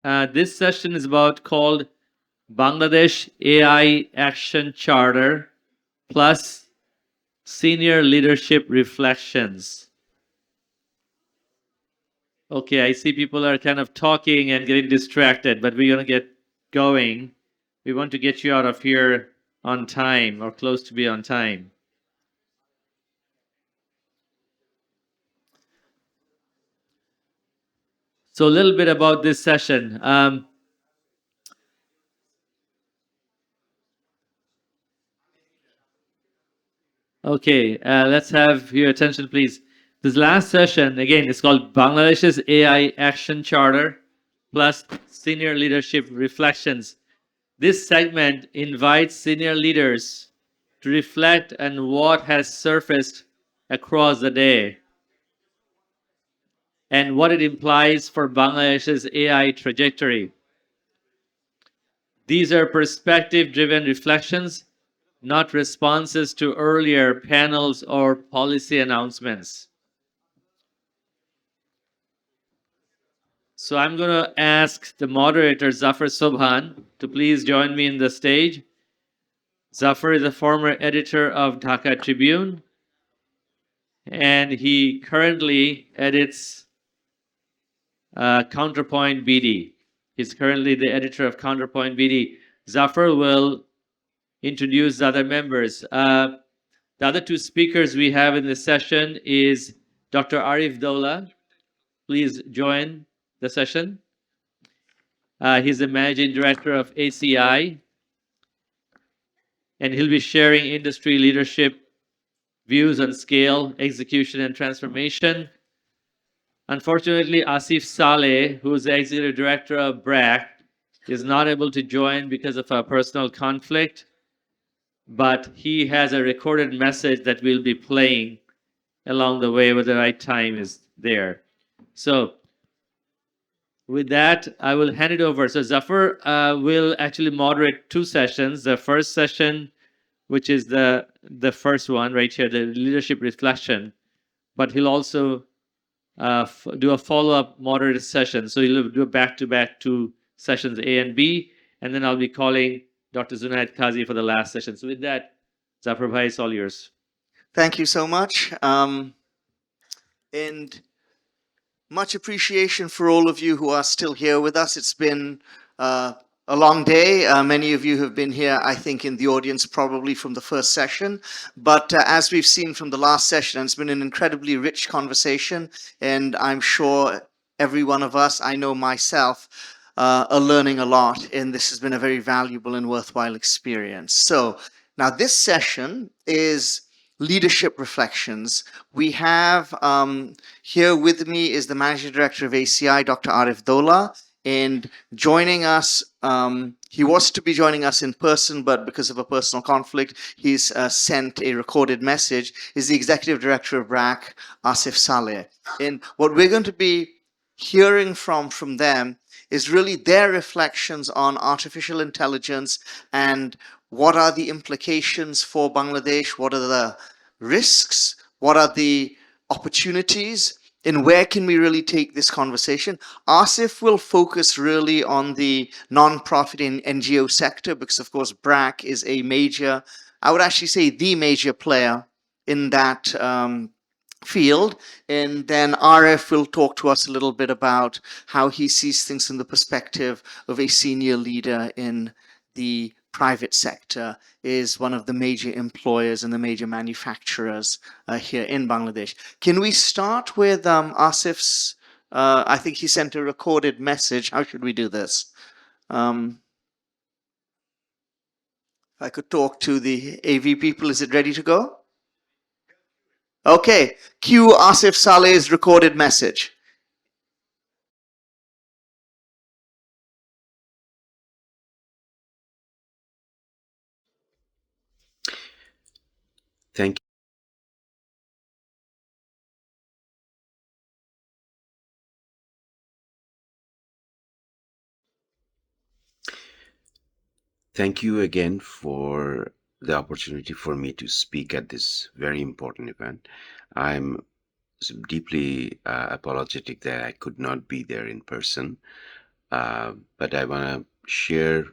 This session is called Bangladesh AI Action Charter plus Senior Leadership Reflections. Okay, I see people are kind of talking and getting distracted, but we're going to get going. We want to get you out of here on time or close to be on time. So a little bit about this session. Okay, let's have your attention, please. This last session, again, is called Bangladesh's AI Action Charter plus Senior Leadership Reflections. This segment invites senior leaders to reflect on what has surfaced across the day and what it implies for Bangladesh's AI trajectory. These are perspective driven reflections, not responses to earlier panels or policy announcements. So I'm going to ask the moderator, Zafar Sobhan, to please join me in the stage. Zafar is a former editor of Dhaka Tribune, and he currently edits Counterpoint BD. He's currently the editor of Counterpoint BD. Zafar will introduce the other members. The other two speakers we have in this session is Dr. Arif Dola. Please join the session. He's the managing director of ACI, and he'll be sharing industry leadership views on scale, execution, and transformation. Unfortunately, Asif Saleh, who's the executive director of BRAC, is not able to join because of a personal conflict, but he has a recorded message that we'll be playing along the way when the right time is there. So with that, I will hand it over. So Zafar will actually moderate two sessions. The first session, which is the first one right here, the leadership reflection, but he'll also do a follow-up moderated session. So he'll do a back-to-back two sessions, A and B, and then I'll be calling Dr. Zunaid Kazi for the last session. So with that, Zafar Bhai, it's all yours. Thank you so much. And much appreciation for all of you who are still here with us. It's been a long day. Many of you have been here, I think, in the audience probably from the first session. But as we've seen from the last session, it's been an incredibly rich conversation. And I'm sure every one of us, I know myself, are learning a lot. And this has been a very valuable and worthwhile experience. So now this session is leadership reflections. We have here with me is the managing director of ACI, Dr. Arif Dola, and joining us, he was to be joining us in person, but because of a personal conflict, he's sent a recorded message, is the executive director of BRAC, Asif Saleh. And what we're going to be hearing from them is really their reflections on artificial intelligence and what are the implications for Bangladesh, what are the risks, what are the opportunities, and where can we really take this conversation? Asif will focus really on the non-profit and NGO sector because, of course, BRAC is a major, I would actually say the major player in that field. And then Arif will talk to us a little bit about how he sees things from the perspective of a senior leader in the private sector, is one of the major employers and the major manufacturers here in Bangladesh. Can we start with Asif's, I think he sent a recorded message. How should we do this? If I could talk to the AV people, is it ready to go? Okay, cue Asif Saleh's recorded message. Thank you. Thank you again for the opportunity for me to speak at this very important event. I'm deeply apologetic that I could not be there in person, But I want to share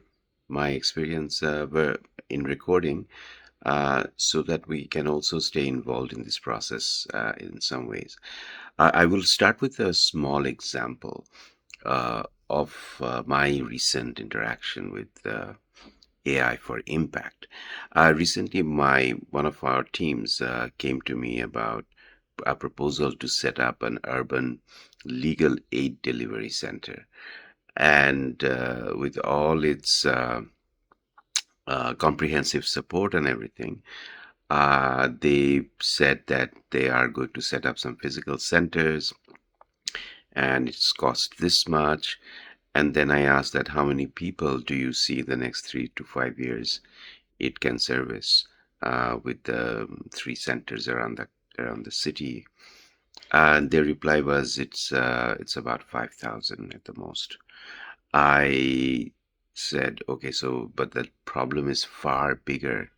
my experience in recording so that we can also stay involved in this process in some ways. I will start with a small example of my recent interaction with AI for impact. Recently, my one of our teams came to me about a proposal to set up an urban legal aid delivery center, and with all its comprehensive support and everything, they said that they are going to set up some physical centers, and it's cost this much. And then I asked that how many people do you see in the next 3 to 5 years it can service with the three centers around the city. And their reply was it's about 5,000 at the most. I said, okay, so but the problem is far bigger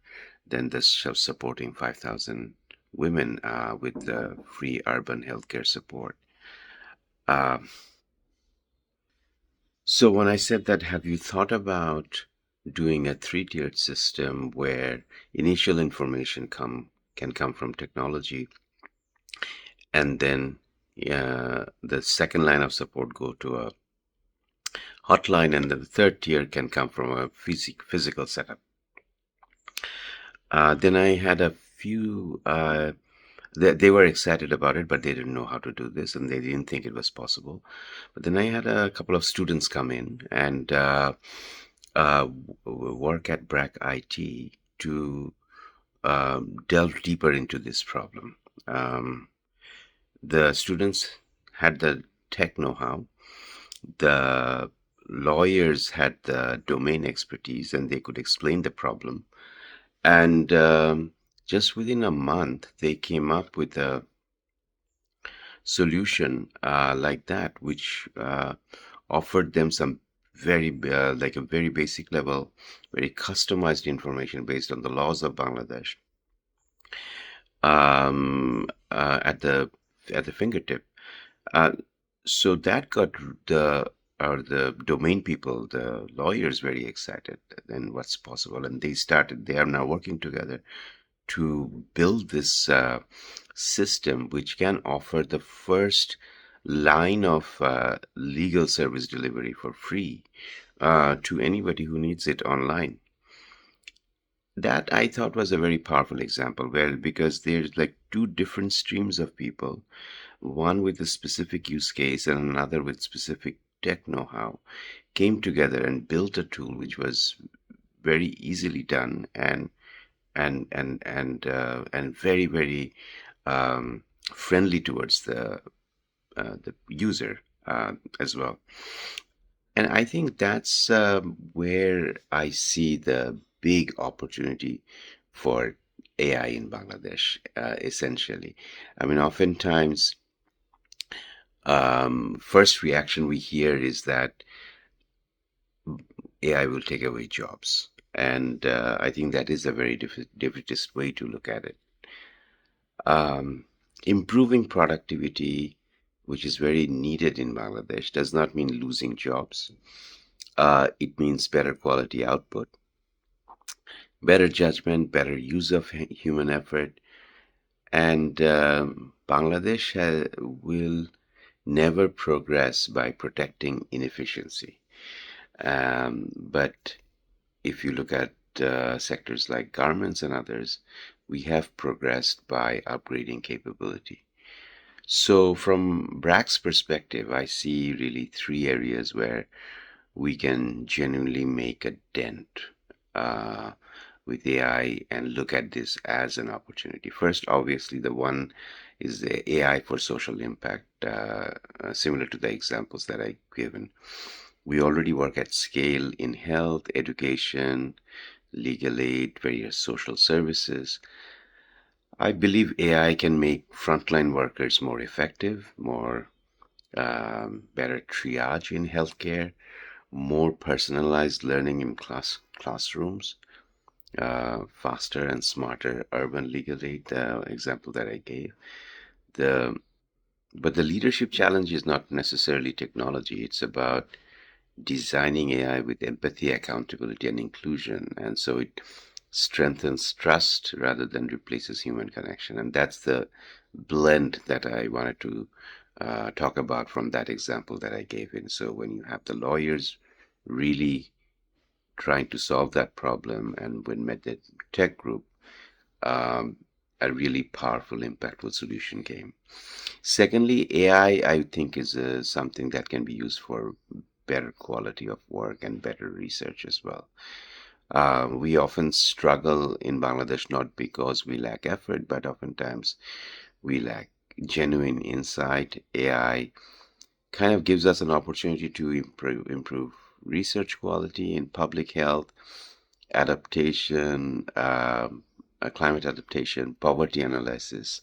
than the supporting 5,000 women with the free urban healthcare support. Uh, so when I said that, have you thought about doing a three-tiered system where initial information can come from technology, and then the second line of support go to a hotline, and then the third tier can come from a physical setup. Then I had a few. They were excited about it, but they didn't know how to do this, and they didn't think it was possible. But then I had a couple of students come in and work at BRAC IT to delve deeper into this problem. Um, the students had the tech know-how. The lawyers had the domain expertise, and they could explain the problem. And just within a month, they came up with a solution like that, which offered them some like a very basic level, very customized information based on the laws of Bangladesh at the fingertip. Uh, so that got the domain people, the lawyers, very excited and what's possible, and they are now working together to build this system which can offer the first line of legal service delivery for free to anybody who needs it online. That I thought was a very powerful example, where because there's like two different streams of people, one with a specific use case and another with specific tech know-how, came together and built a tool which was very easily done and very very friendly towards the user as well. And I think that's where I see the big opportunity for AI in Bangladesh, essentially. I mean, oftentimes, first reaction we hear is that AI will take away jobs. And I think that is a very defeatist way to look at it. Improving productivity, which is very needed in Bangladesh, does not mean losing jobs. It means better quality output, better judgment, better use of human effort. And Bangladesh will never progress by protecting inefficiency. But if you look at sectors like garments and others, we have progressed by upgrading capability. So, from BRAC's perspective, I see really three areas where we can genuinely make a dent with AI and look at this as an opportunity. First, obviously, the one is the AI for social impact, similar to the examples that I've given. We already work at scale in health, education, legal aid, various social services. I believe AI can make frontline workers more effective, more better triage in healthcare, more personalized learning in classrooms, faster and smarter urban legal aid example that I gave. The but the leadership challenge is not necessarily technology. It's about designing AI with empathy, accountability, and inclusion. And so it strengthens trust rather than replaces human connection. And that's the blend that I wanted to talk about from that example that I gave in. So when you have the lawyers really trying to solve that problem, and when met the tech group, um, a really powerful, impactful solution came. Secondly, I think, is something that can be used for better quality of work and better research as well. We often struggle in Bangladesh not because we lack effort, but oftentimes we lack genuine insight. AI kind of gives us an opportunity to improve research quality in public health, adaptation, climate adaptation, poverty analysis,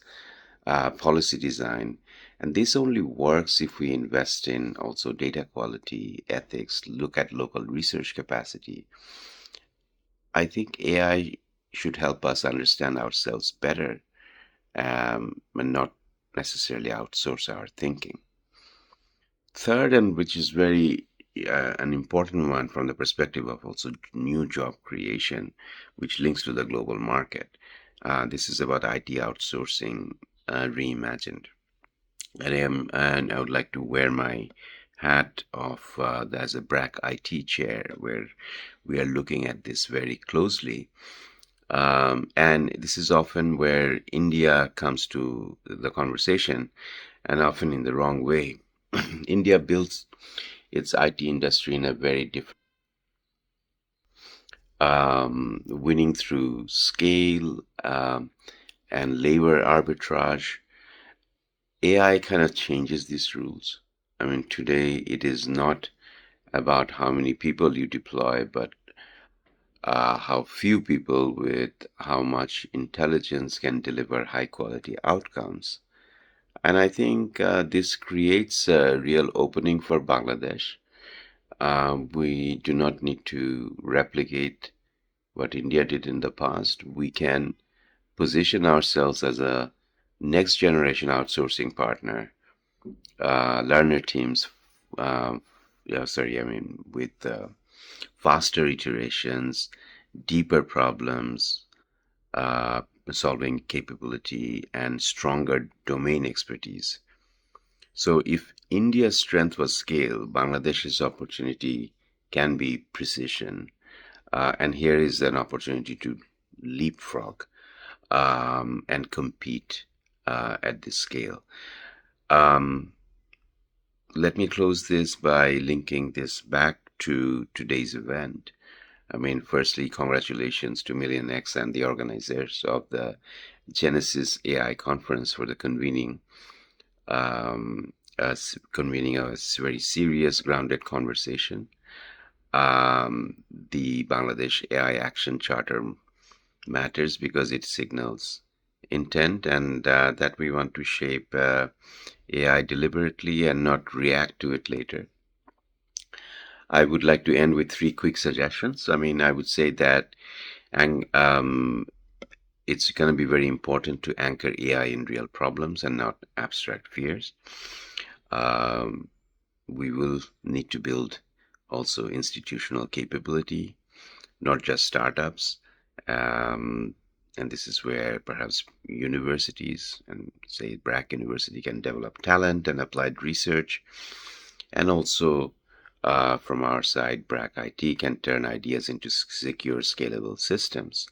policy design. And this only works if we invest in also data quality, ethics, look at local research capacity. I think AI should help us understand ourselves better, and not necessarily outsource our thinking. Third, and which is very an important one from the perspective of also new job creation, which links to the global market. This is about IT outsourcing reimagined. And I would like to wear my hat of as a BRAC IT chair, where we are looking at this very closely. And this is often where India comes to the conversation, and often in the wrong way. India builds its IT industry in a very different, winning through scale and labor arbitrage. AI kind of changes these rules. I mean, today it is not about how many people you deploy, but how few people with how much intelligence can deliver high quality outcomes. And I think this creates a real opening for Bangladesh. We do not need to replicate what India did in the past. We can position ourselves as a next generation outsourcing partner, learner teams, with faster iterations, deeper problems, uh, solving capability, and stronger domain expertise. So, if India's strength was scale, Bangladesh's opportunity can be precision. And here is an opportunity to leapfrog and compete at this scale. Um, Let me close this by linking this back to today's event. I mean, firstly, congratulations to MillionX and the organizers of the Genesis AI conference for the convening a very serious, grounded conversation. The Bangladesh AI Action Charter matters because it signals intent, and that we want to shape AI deliberately and not react to it later. I would like to end with three quick suggestions. I mean, I would say that, and it's going to be very important to anchor AI in real problems and not abstract fears. Um, we will need to build also institutional capability, not just startups. Um, and this is where perhaps universities, and say BRAC University, can develop talent and applied research. And also, from our side, BRAC IT can turn ideas into secure, scalable systems.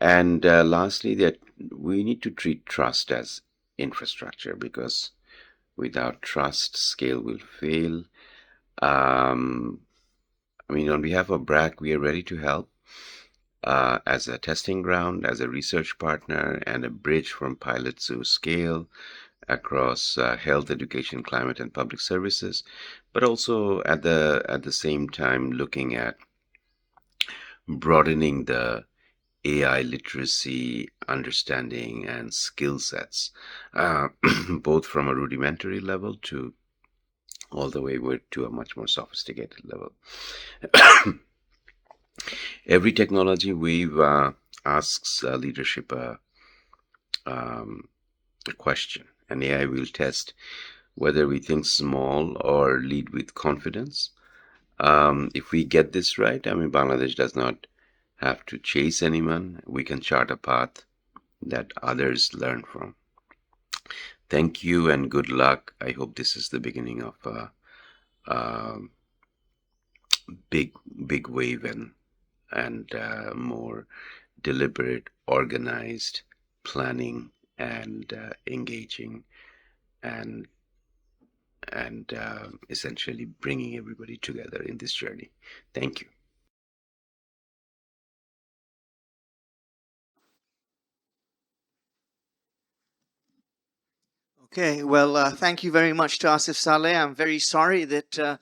And lastly, that we need to treat trust as infrastructure, because without trust, scale will fail. I mean, on behalf of BRAC, we are ready to help as a testing ground, as a research partner, and a bridge from pilot to scale across health, education, climate, and public services, but also at the same time looking at broadening the AI literacy, understanding, and skill sets, uh, both from a rudimentary level to all the way to a much more sophisticated level. Every technology wave asks leadership a question, and AI will test whether we think small or lead with confidence. If we get this right, I mean, Bangladesh does not have to chase anyone. We can chart a path that others learn from. Thank you and good luck. I hope this is the beginning of a big, big wave and more deliberate, organized planning and engaging and and essentially bringing everybody together in this journey. Thank you. Okay, well, thank you very much to Asif Saleh. I'm very sorry that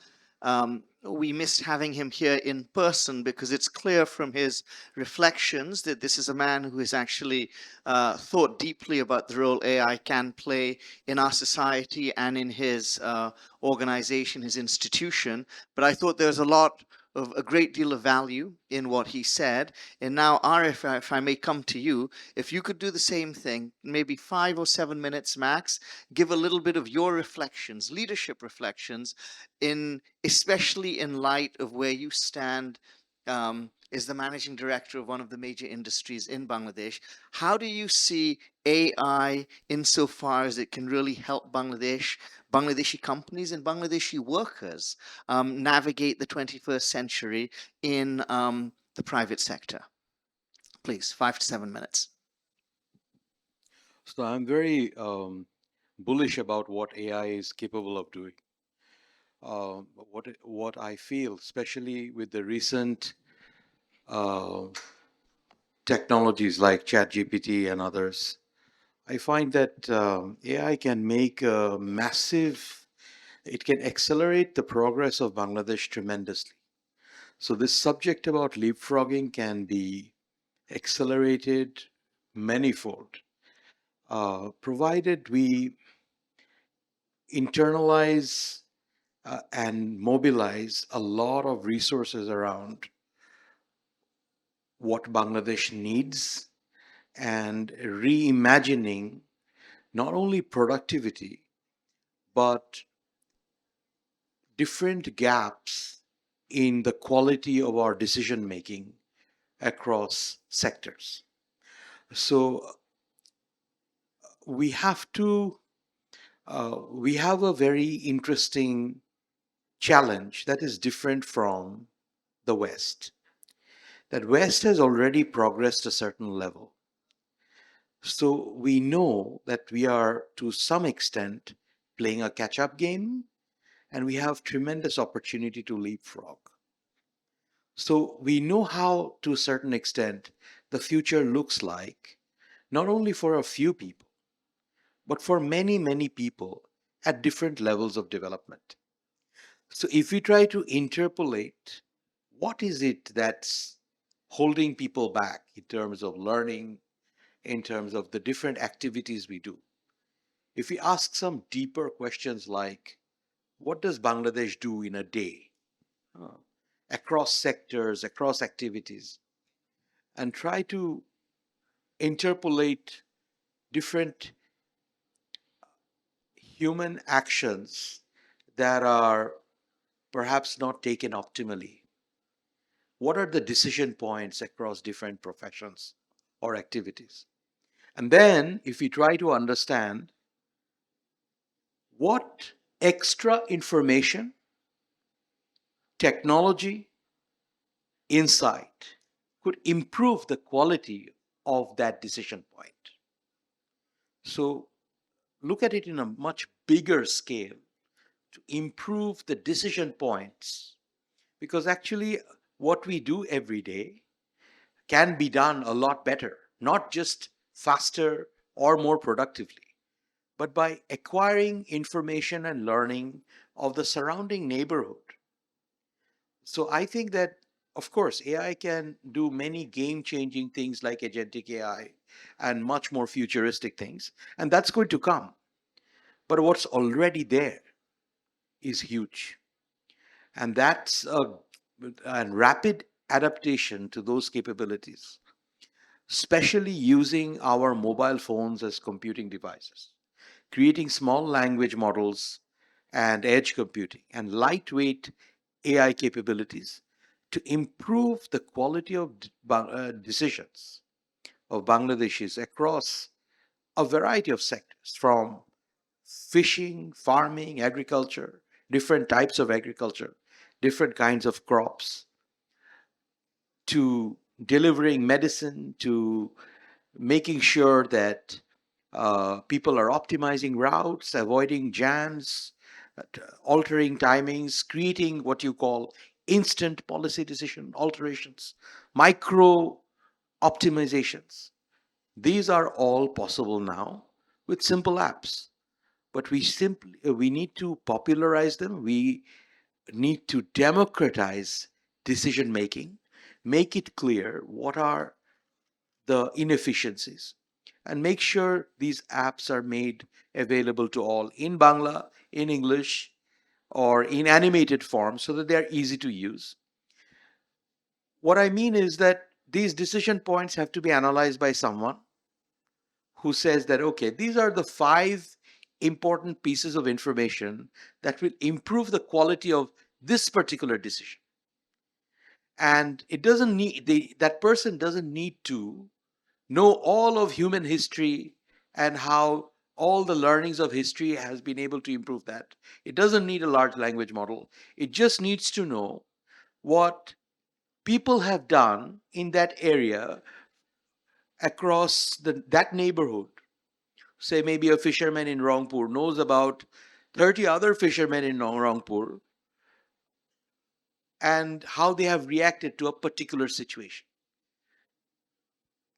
we missed having him here in person, because it's clear from his reflections that this is a man who has actually thought deeply about the role AI can play in our society and in his organization, his institution. But I thought there's a great deal of value in what he said. And now, Arif, if I may come to you, if you could do the same thing, maybe 5 or 7 minutes max, give a little bit of your reflections, leadership reflections, in especially in light of where you stand as the managing director of one of the major industries in Bangladesh. How do you see AI insofar as it can really help Bangladeshi companies and Bangladeshi workers navigate the 21st century in the private sector? Please, 5 to 7 minutes. So I'm very bullish about what AI is capable of doing. What I feel, especially with the recent uh, technologies like ChatGPT and others, I find that AI can make a massive. It can accelerate the progress of Bangladesh tremendously. So this subject about leapfrogging can be accelerated manifold, provided we internalize and mobilize a lot of resources around what Bangladesh needs and reimagining not only productivity but different gaps in the quality of our decision making across sectors. So we have to we have a very interesting challenge that is different from the West. That West has already progressed a certain level. So we know that we are to some extent playing a catch up game and we have tremendous opportunity to leapfrog. So we know how, to a certain extent, the future looks like, not only for a few people, but for many, many people at different levels of development. So if we try to interpolate what is it that's holding people back in terms of learning, in terms of the different activities we do, if we ask some deeper questions like, what does Bangladesh do in a day? Uh, Across sectors, across activities, and try to interpolate different human actions that are perhaps not taken optimally. What are the decision points across different professions or activities? And then, if we try to understand what extra information, technology, insight could improve the quality of that decision point. So, look at it in a much bigger scale to improve the decision points, because actually, what we do every day can be done a lot better, not just faster or more productively, but by acquiring information and learning of the surrounding neighborhood. So I think that, of course, AI can do many game changing things like agentic AI and much more futuristic things, and that's going to come. But what's already there is huge. And that's a rapid adaptation to those capabilities, especially using our mobile phones as computing devices, creating small language models and edge computing and lightweight AI capabilities to improve the quality of decisions of Bangladeshis across a variety of sectors, from fishing, farming, agriculture, different types of agriculture, different kinds of crops, to delivering medicine, to making sure that people are optimizing routes, avoiding jams, altering timings, creating what you call instant policy decision alterations, micro optimizations. These are all possible now with simple apps. But we need to popularize them. We need to democratize decision making, make it clear what are the inefficiencies, and make sure these apps are made available to all in Bangla, in English, or in animated form so that they are easy to use. What I mean is that these decision points have to be analyzed by someone who says that, okay, these are the 5 important pieces of information that will improve the quality of this particular decision. And it doesn't need that person doesn't need to know all of human history and how all the learnings of history has been able to improve that. It doesn't need a large language model. It just needs to know what people have done in that area across that neighborhood. Say maybe a fisherman in Rangpur knows about 30 other fishermen in Rangpur and how they have reacted to a particular situation.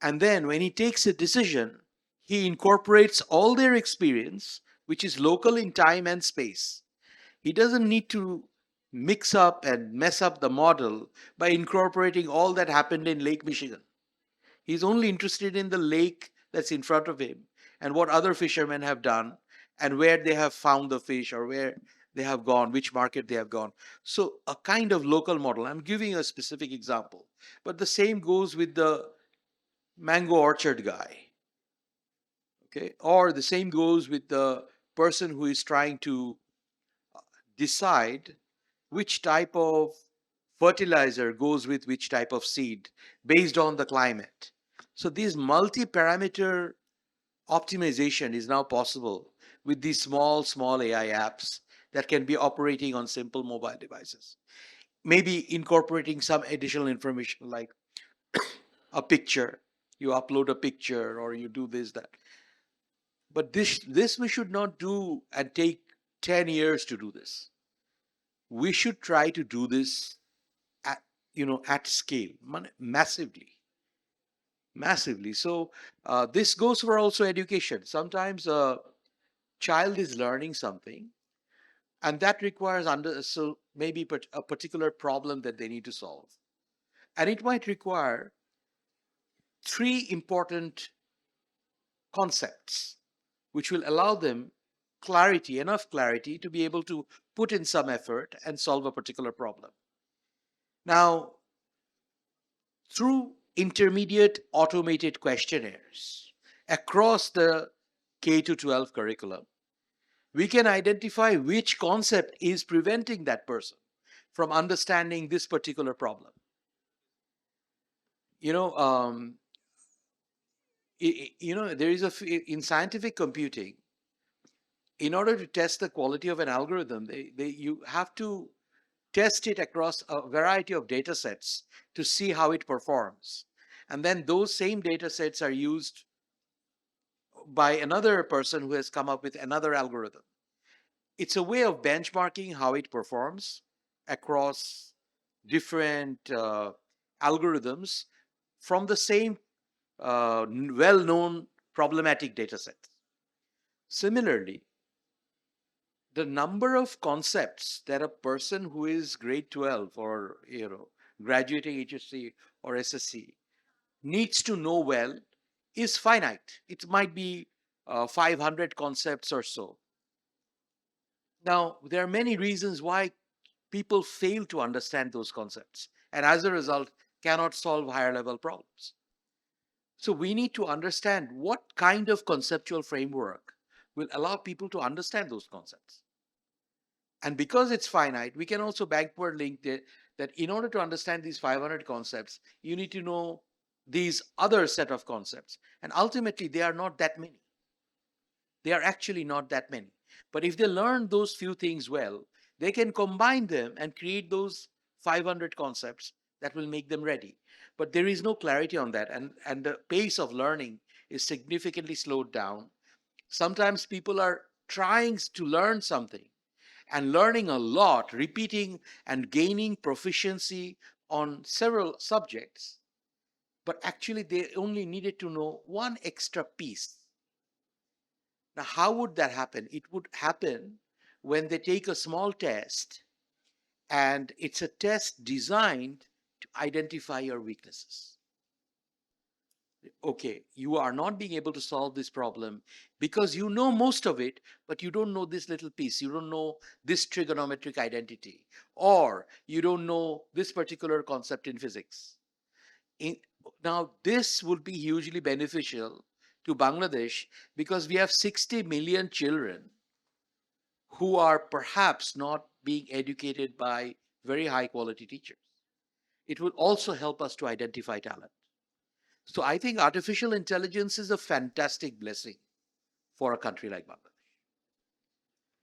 And then when he takes a decision, he incorporates all their experience, which is local in time and space. He doesn't need to mix up and mess up the model by incorporating all that happened in Lake Michigan. He's only interested in the lake that's in front of him and what other fishermen have done and where they have found the fish or where they have gone, which market they have gone. So, a kind of local model. I'm giving a specific example, but the same goes with the mango orchard guy. Okay, or the same goes with the person who is trying to decide which type of fertilizer goes with which type of seed based on the climate. So this multi-parameter optimization is now possible with these small AI apps that can be operating on simple mobile devices. Maybe incorporating some additional information like a picture. You upload a picture or you do this, that. But this we should not do and take 10 years to do this. We should try to do this at, at scale, massively. So this goes for also education. Sometimes a child is learning something and that requires so maybe a particular problem that they need to solve, and it might require 3 important concepts which will allow them enough clarity to be able to put in some effort and solve a particular problem. Now, through intermediate automated questionnaires across the K to 12 curriculum, we can identify which concept is preventing that person from understanding this particular problem. You know, there is in scientific computing, in order to test the quality of an algorithm, you have to test it across a variety of data sets to see how it performs. And then those same data sets are used by another person who has come up with another algorithm. It's a way of benchmarking how it performs across different algorithms from the same well-known problematic data sets. Similarly, the number of concepts that a person who is grade 12 or graduating HSC or SSC needs to know well is finite. It might be 500 concepts or so. Now, there are many reasons why people fail to understand those concepts and as a result cannot solve higher level problems. So we need to understand what kind of conceptual framework will allow people to understand those concepts. And because it's finite, we can also backward link it that in order to understand these 500 concepts, you need to know these other set of concepts. And ultimately, they are not that many. They are actually not that many. But if they learn those few things well, they can combine them and create those 500 concepts that will make them ready. But there is no clarity on that. And the pace of learning is significantly slowed down. Sometimes people are trying to learn something and learning a lot, repeating and gaining proficiency on several subjects. But actually, they only needed to know one extra piece. Now, how would that happen? It would happen when they take a small test, and it's a test designed to identify your weaknesses. Okay, you are not being able to solve this problem because you know most of it, but you don't know this little piece. You don't know this trigonometric identity, or you don't know this particular concept in physics. In, Now, this would be hugely beneficial to Bangladesh because we have 60 million children who are perhaps not being educated by very high quality teachers. It would also help us to identify talent. So I think artificial intelligence is a fantastic blessing for a country like Bangladesh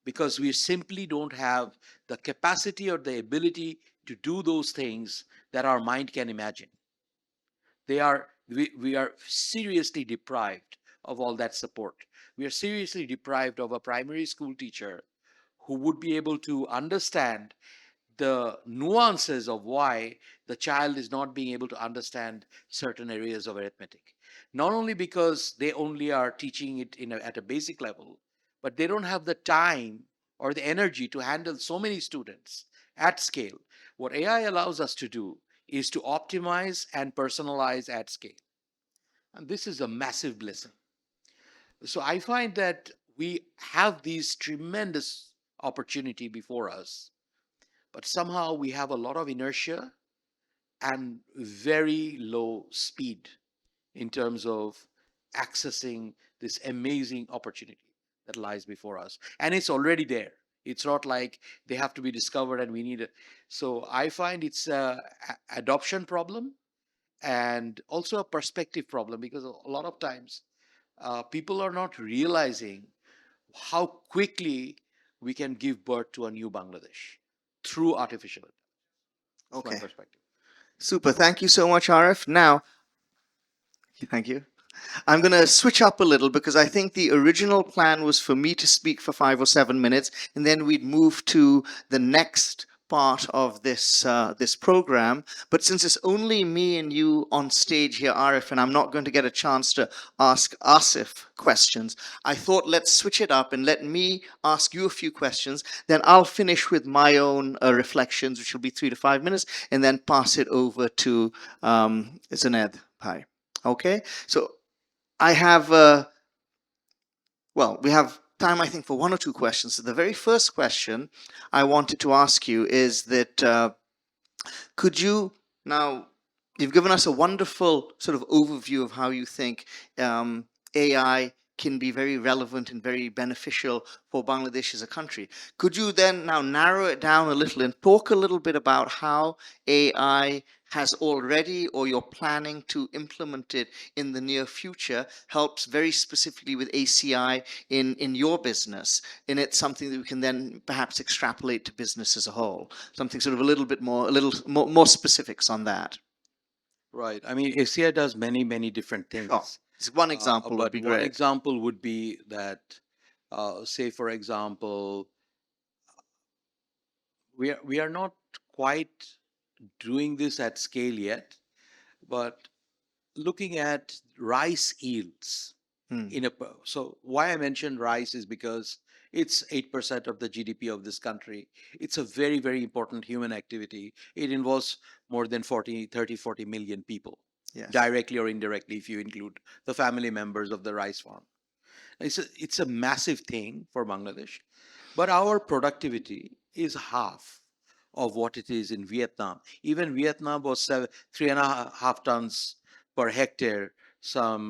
because we simply don't have the capacity or the ability to do those things that our mind can imagine. We are seriously deprived of all that support. We are seriously deprived of a primary school teacher who would be able to understand the nuances of why the child is not being able to understand certain areas of arithmetic. Not only because they only are teaching it at a basic level, but they don't have the time or the energy to handle so many students at scale. What AI allows us to do is to optimize and personalize at scale. And this is a massive blessing. So I find that we have these tremendous opportunity before us, but somehow we have a lot of inertia and very low speed in terms of accessing this amazing opportunity that lies before us. And it's already there. It's not like they have to be discovered and we need it. So I find it's a adoption problem and also a perspective problem because a lot of times people are not realizing how quickly we can give birth to a new Bangladesh through artificial intelligence. That's my Okay, perspective. super. Thank you so much, Arif. Now, thank you. I'm going to switch up a little because I think the original plan was for me to speak for 5 or 7 minutes, and then we'd move to the next part of this program. But since it's only me and you on stage here, Arif, and I'm not going to get a chance to ask Asif questions, I thought let's switch it up and let me ask you a few questions. Then I'll finish with my own reflections, which will be 3 to 5 minutes, and then pass it over to Zaned Pai. Okay, so I have, we have time, I think, for 1 or 2 questions. So the very first question I wanted to ask you is that could you now, you've given us a wonderful sort of overview of how you think AI can be very relevant and very beneficial for Bangladesh as a country. Could you then now narrow it down a little and talk a little bit about how AI has already or you're planning to implement it in the near future helps very specifically with ACI in your business? And it's something that we can then perhaps extrapolate to business as a whole. Something sort of a little more specifics on that. Right. I mean, ACI does many, many different Sure. things. Just one example would But be one great. example would be that, say, for example, we are not quite doing this at scale yet, but looking at rice yields Hmm. so why I mentioned rice is because it's 8% of the GDP of this country. It's a very, very important human activity. It involves more than 40 million people, Yes. directly or indirectly, if you include the family members of the rice farm. It's a massive thing for Bangladesh, but our productivity is half of what it is in Vietnam. Even Vietnam was 3.5 tons per hectare some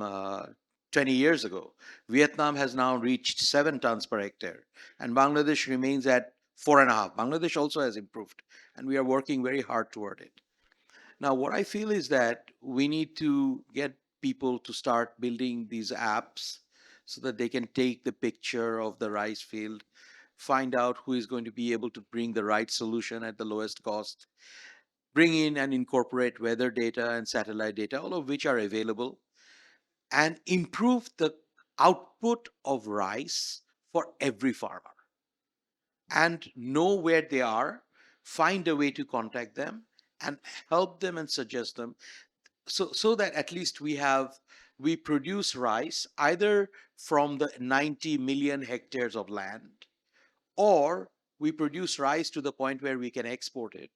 20 years ago. Vietnam has now reached 7 tons per hectare, and Bangladesh remains at 4.5. Bangladesh also has improved, and we are working very hard toward it. Now, what I feel is that we need to get people to start building these apps so that they can take the picture of the rice field, find out who is going to be able to bring the right solution at the lowest cost, bring in and incorporate weather data and satellite data, all of which are available, and improve the output of rice for every farmer, and know where they are, find a way to contact them and help them and suggest them, so that at least we produce rice either from the 90 million hectares of land, or we produce rice to the point where we can export it,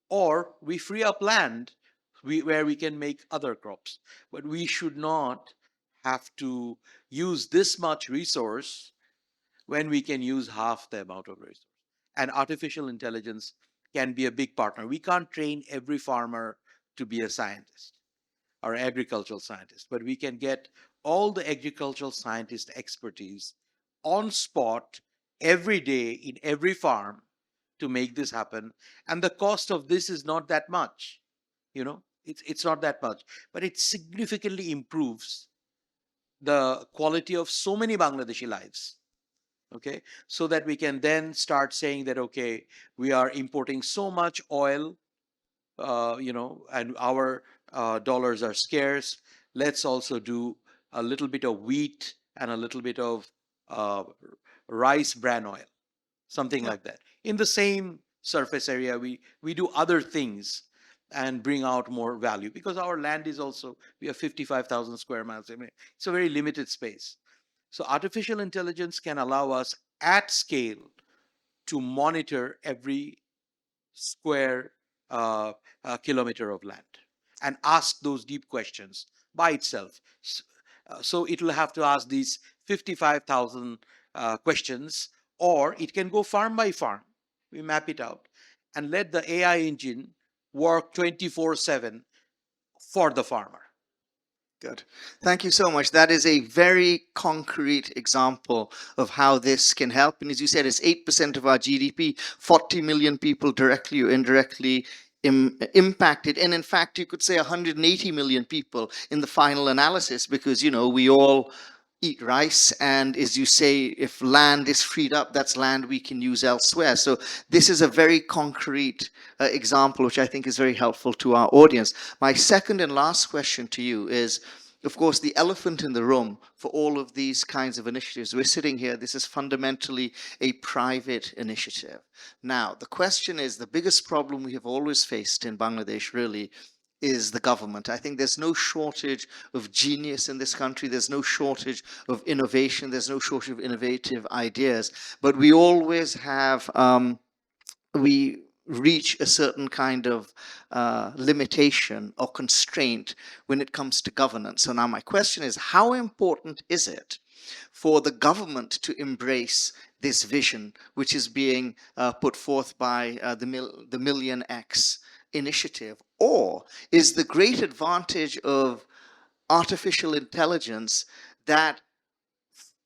or we free up land where we can make other crops. But we should not have to use this much resource when we can use half the amount of resource. And artificial intelligence can be a big partner. We can't train every farmer to be a scientist or agricultural scientist, but we can get all the agricultural scientist expertise on spot every day in every farm to make this happen. And the cost of this is not that much. It's not that much, but it significantly improves the quality of so many Bangladeshi lives. Okay, so that we can then start saying that, okay, we are importing so much oil, and our dollars are scarce. Let's also do a little bit of wheat and a little bit of uh, rice bran oil, something like that. In the same surface area, we do other things and bring out more value, because our land is also, we have 55,000 square miles. I mean, it's a very limited space. So artificial intelligence can allow us at scale to monitor every square kilometer of land and ask those deep questions by itself. So it will have to ask these 55,000 questions, or it can go farm by farm. We map it out and let the AI engine work 24/7 for the farmer. Good. Thank you so much. That is a very concrete example of how this can help. And as you said, it's 8% of our GDP, 40 million people directly or indirectly impacted. And in fact, you could say 180 million people in the final analysis, because, we all eat rice. And as you say, if land is freed up, that's land we can use elsewhere. So this is a very concrete example, which I think is very helpful to our audience. My second and last question to you is, of course, the elephant in the room for all of these kinds of initiatives. We're sitting here, this is fundamentally a private initiative. Now, the question is, the biggest problem we have always faced in Bangladesh really is the government. I think there's no shortage of genius in this country. There's no shortage of innovation. There's no shortage of innovative ideas. But we always have, we reach a certain kind of limitation or constraint when it comes to governance. So now my question is, how important is it for the government to embrace this vision, which is being put forth by the MillionX initiative? Or is the great advantage of artificial intelligence that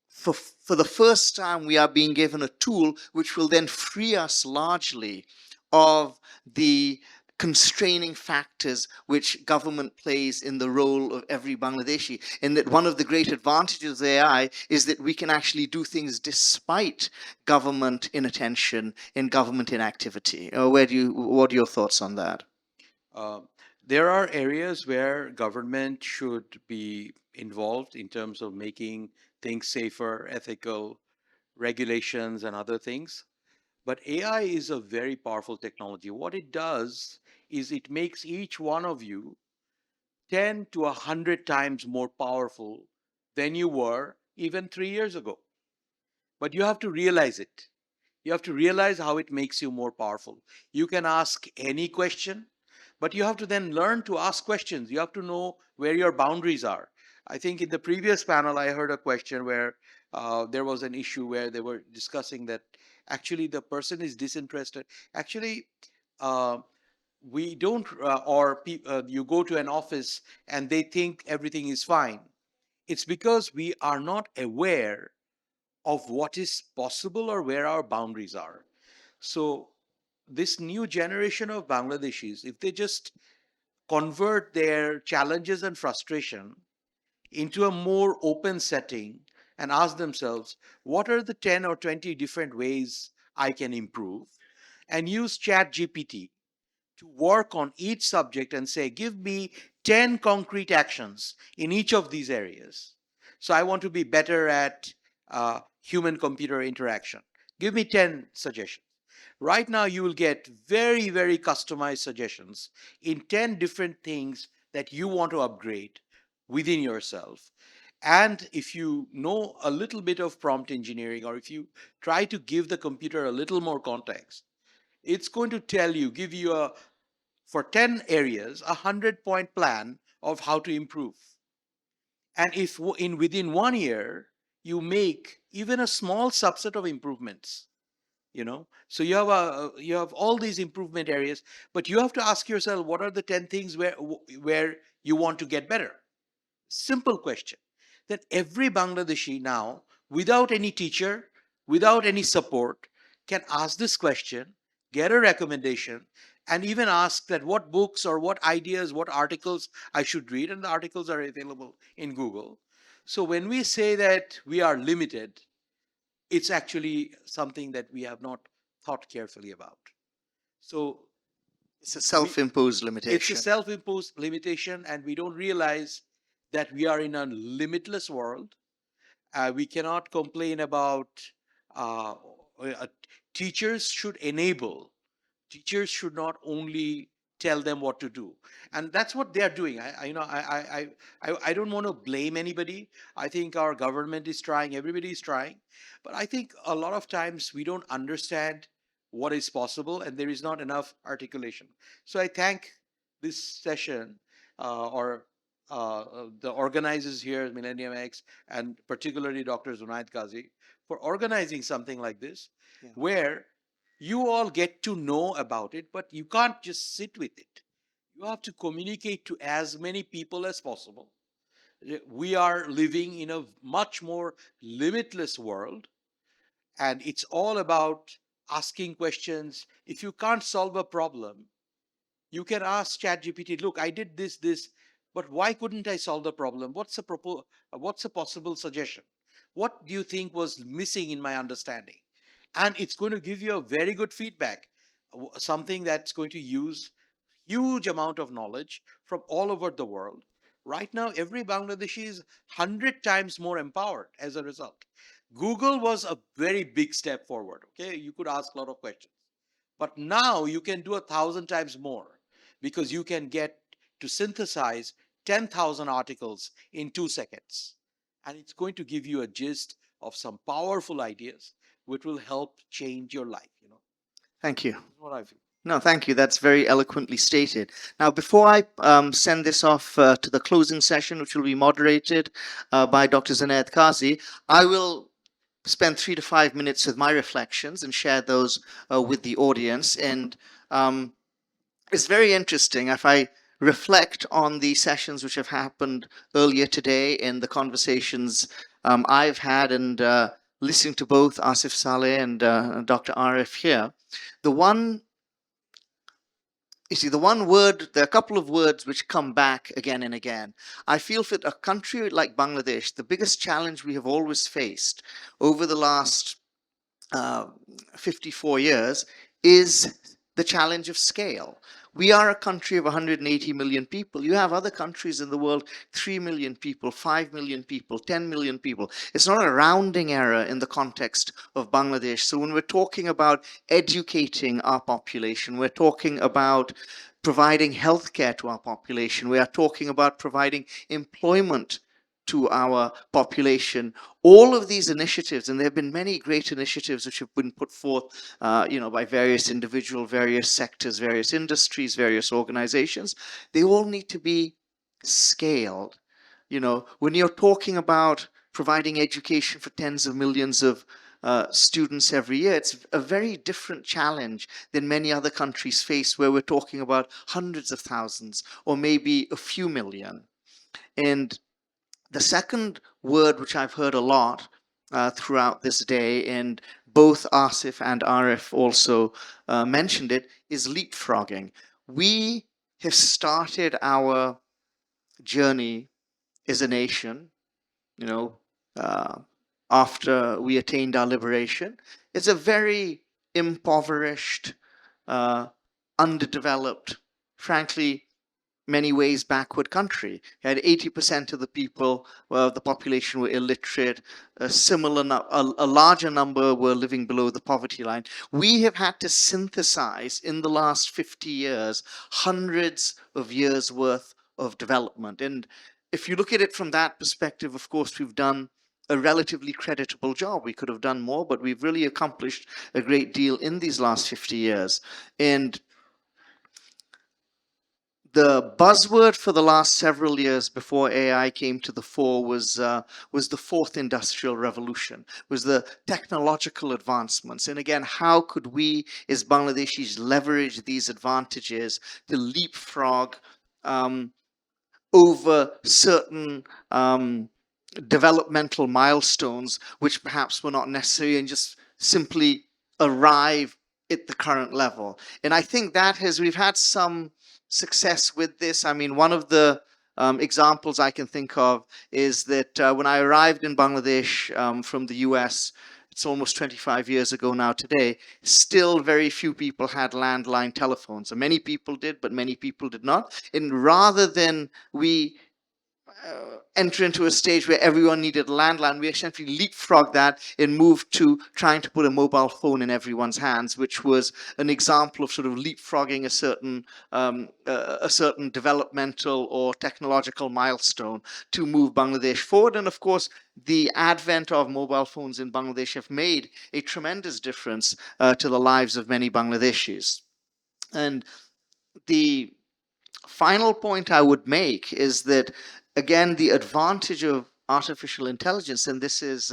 for the first time we are being given a tool which will then free us largely of the constraining factors which government plays in the role of every Bangladeshi, and that one of the great advantages of AI is that we can actually do things despite government inattention and government inactivity. What are your thoughts on that? There are areas where government should be involved in terms of making things safer, ethical, regulations, and other things. But AI is a very powerful technology. What it does is it makes each one of you 10 to 100 times more powerful than you were even 3 years ago. But you have to realize it. You have to realize how it makes you more powerful. You can ask any question, but you have to then learn to ask questions. You have to know where your boundaries are. I think in the previous panel, I heard a question where there was an issue where they were discussing that actually the person is disinterested. Actually, we don't, you go to an office and they think everything is fine. It's because we are not aware of what is possible or where our boundaries are. So this new generation of Bangladeshis, if they just convert their challenges and frustration into a more open setting and ask themselves, what are the 10 or 20 different ways I can improve? And use Chat GPT to work on each subject and say, give me 10 concrete actions in each of these areas. So I want to be better at human computer interaction. Give me 10 suggestions. Right now, you will get very, very customized suggestions in 10 different things that you want to upgrade within yourself. And if you know a little bit of prompt engineering, or if you try to give the computer a little more context, it's going to tell you, give you a, for 10 areas, a 100-point plan of how to improve. And if in within 1 year, you make even a small subset of improvements, so you have all these improvement areas, but you have to ask yourself, what are the 10 things where you want to get better? Simple question. Then every Bangladeshi now, without any teacher, without any support, can ask this question, get a recommendation, and even ask that what books or what ideas, what articles I should read, and the articles are available in Google. So when we say that we are limited, it's actually something that we have not thought carefully about. So It's a self-imposed it's limitation. a self-imposed limitation, and we don't realize that we are in a limitless world. We cannot complain about uh, uh, teachers should enable. Teachers should not only tell them what to do, and that's what they are doing. I don't want to blame anybody. I think our government is trying, everybody is trying, but I think a lot of times we don't understand what is possible, and there is not enough articulation. So I thank this session, or the organizers here, Millennium X, and particularly Dr. Zunaid Qazi, for organizing something like this, Yeah. where you all get to know about it, but you can't just sit with it. You have to communicate to as many people as possible. We are living in a much more limitless world, and it's all about asking questions. If you can't solve a problem, you can ask ChatGPT, look, I did this, but why couldn't I solve the problem? What's a possible suggestion? What do you think was missing in my understanding? And it's going to give you a very good feedback, something that's going to use huge amount of knowledge from all over the world. Right now, every Bangladeshi is 100 times more empowered as a result. Google was a very big step forward. Okay, you could ask a lot of questions, but now you can do 1,000 times more, because you can get to synthesize 10,000 articles in 2 seconds. And it's going to give you a gist of some powerful ideas which will help change your life. Thank you. That's what I feel. No, thank you. That's very eloquently stated. Now, before I send this off to the closing session, which will be moderated by Dr. Zunaid Qazi, I will spend 3 to 5 minutes with my reflections and share those with the audience. And it's very interesting if I reflect on the sessions which have happened earlier today and the conversations I've had, and listening to both Asif Saleh and Dr. Arif here. The one word, there are a couple of words which come back again and again. I feel for a country like Bangladesh, the biggest challenge we have always faced over the last 54 years is the challenge of scale. We are a country of 180 million people. You have other countries in the world, 3 million people, 5 million people, 10 million people. It's not a rounding error in the context of Bangladesh. So when we're talking about educating our population, we're talking about providing healthcare to our population, we are talking about providing employment to our population. All of these initiatives, and there have been many great initiatives which have been put forth, by various individuals, various sectors, various industries, various organizations, they all need to be scaled. When you're talking about providing education for tens of millions of students every year, it's a very different challenge than many other countries face, where we're talking about hundreds of thousands or maybe a few million. And the second word which I've heard a lot throughout this day, and both Asif and Arif also mentioned it, is leapfrogging. We have started our journey as a nation, you know, after we attained our liberation. It's a very impoverished, uh, underdeveloped, frankly, many ways backward country. You had 80% of the people, well, the population were illiterate. A larger number were living below the poverty line. We have had to synthesize in the last 50 years hundreds of years worth of development. And if you look at it from that perspective, of course, we've done a relatively creditable job. We could have done more, but we've really accomplished a great deal in these last 50 years. And the buzzword for the last several years before AI came to the fore was the fourth industrial revolution, was the technological advancements. And again, how could we as Bangladeshis leverage these advantages to leapfrog over certain developmental milestones, which perhaps were not necessary, and just simply arrive at the current level. And I think that we've had some success with this. I mean, one of the examples I can think of is that when I arrived in Bangladesh from the US, it's almost 25 years ago now today, still very few people had landline telephones. So many people did, but many people did not. And rather than we enter into a stage where everyone needed a landline, we essentially leapfrogged that and moved to trying to put a mobile phone in everyone's hands, which was an example of sort of leapfrogging a certain developmental or technological milestone to move Bangladesh forward. And of course, the advent of mobile phones in Bangladesh have made a tremendous difference to the lives of many Bangladeshis. And the final point I would make is that, again, the advantage of artificial intelligence, and this is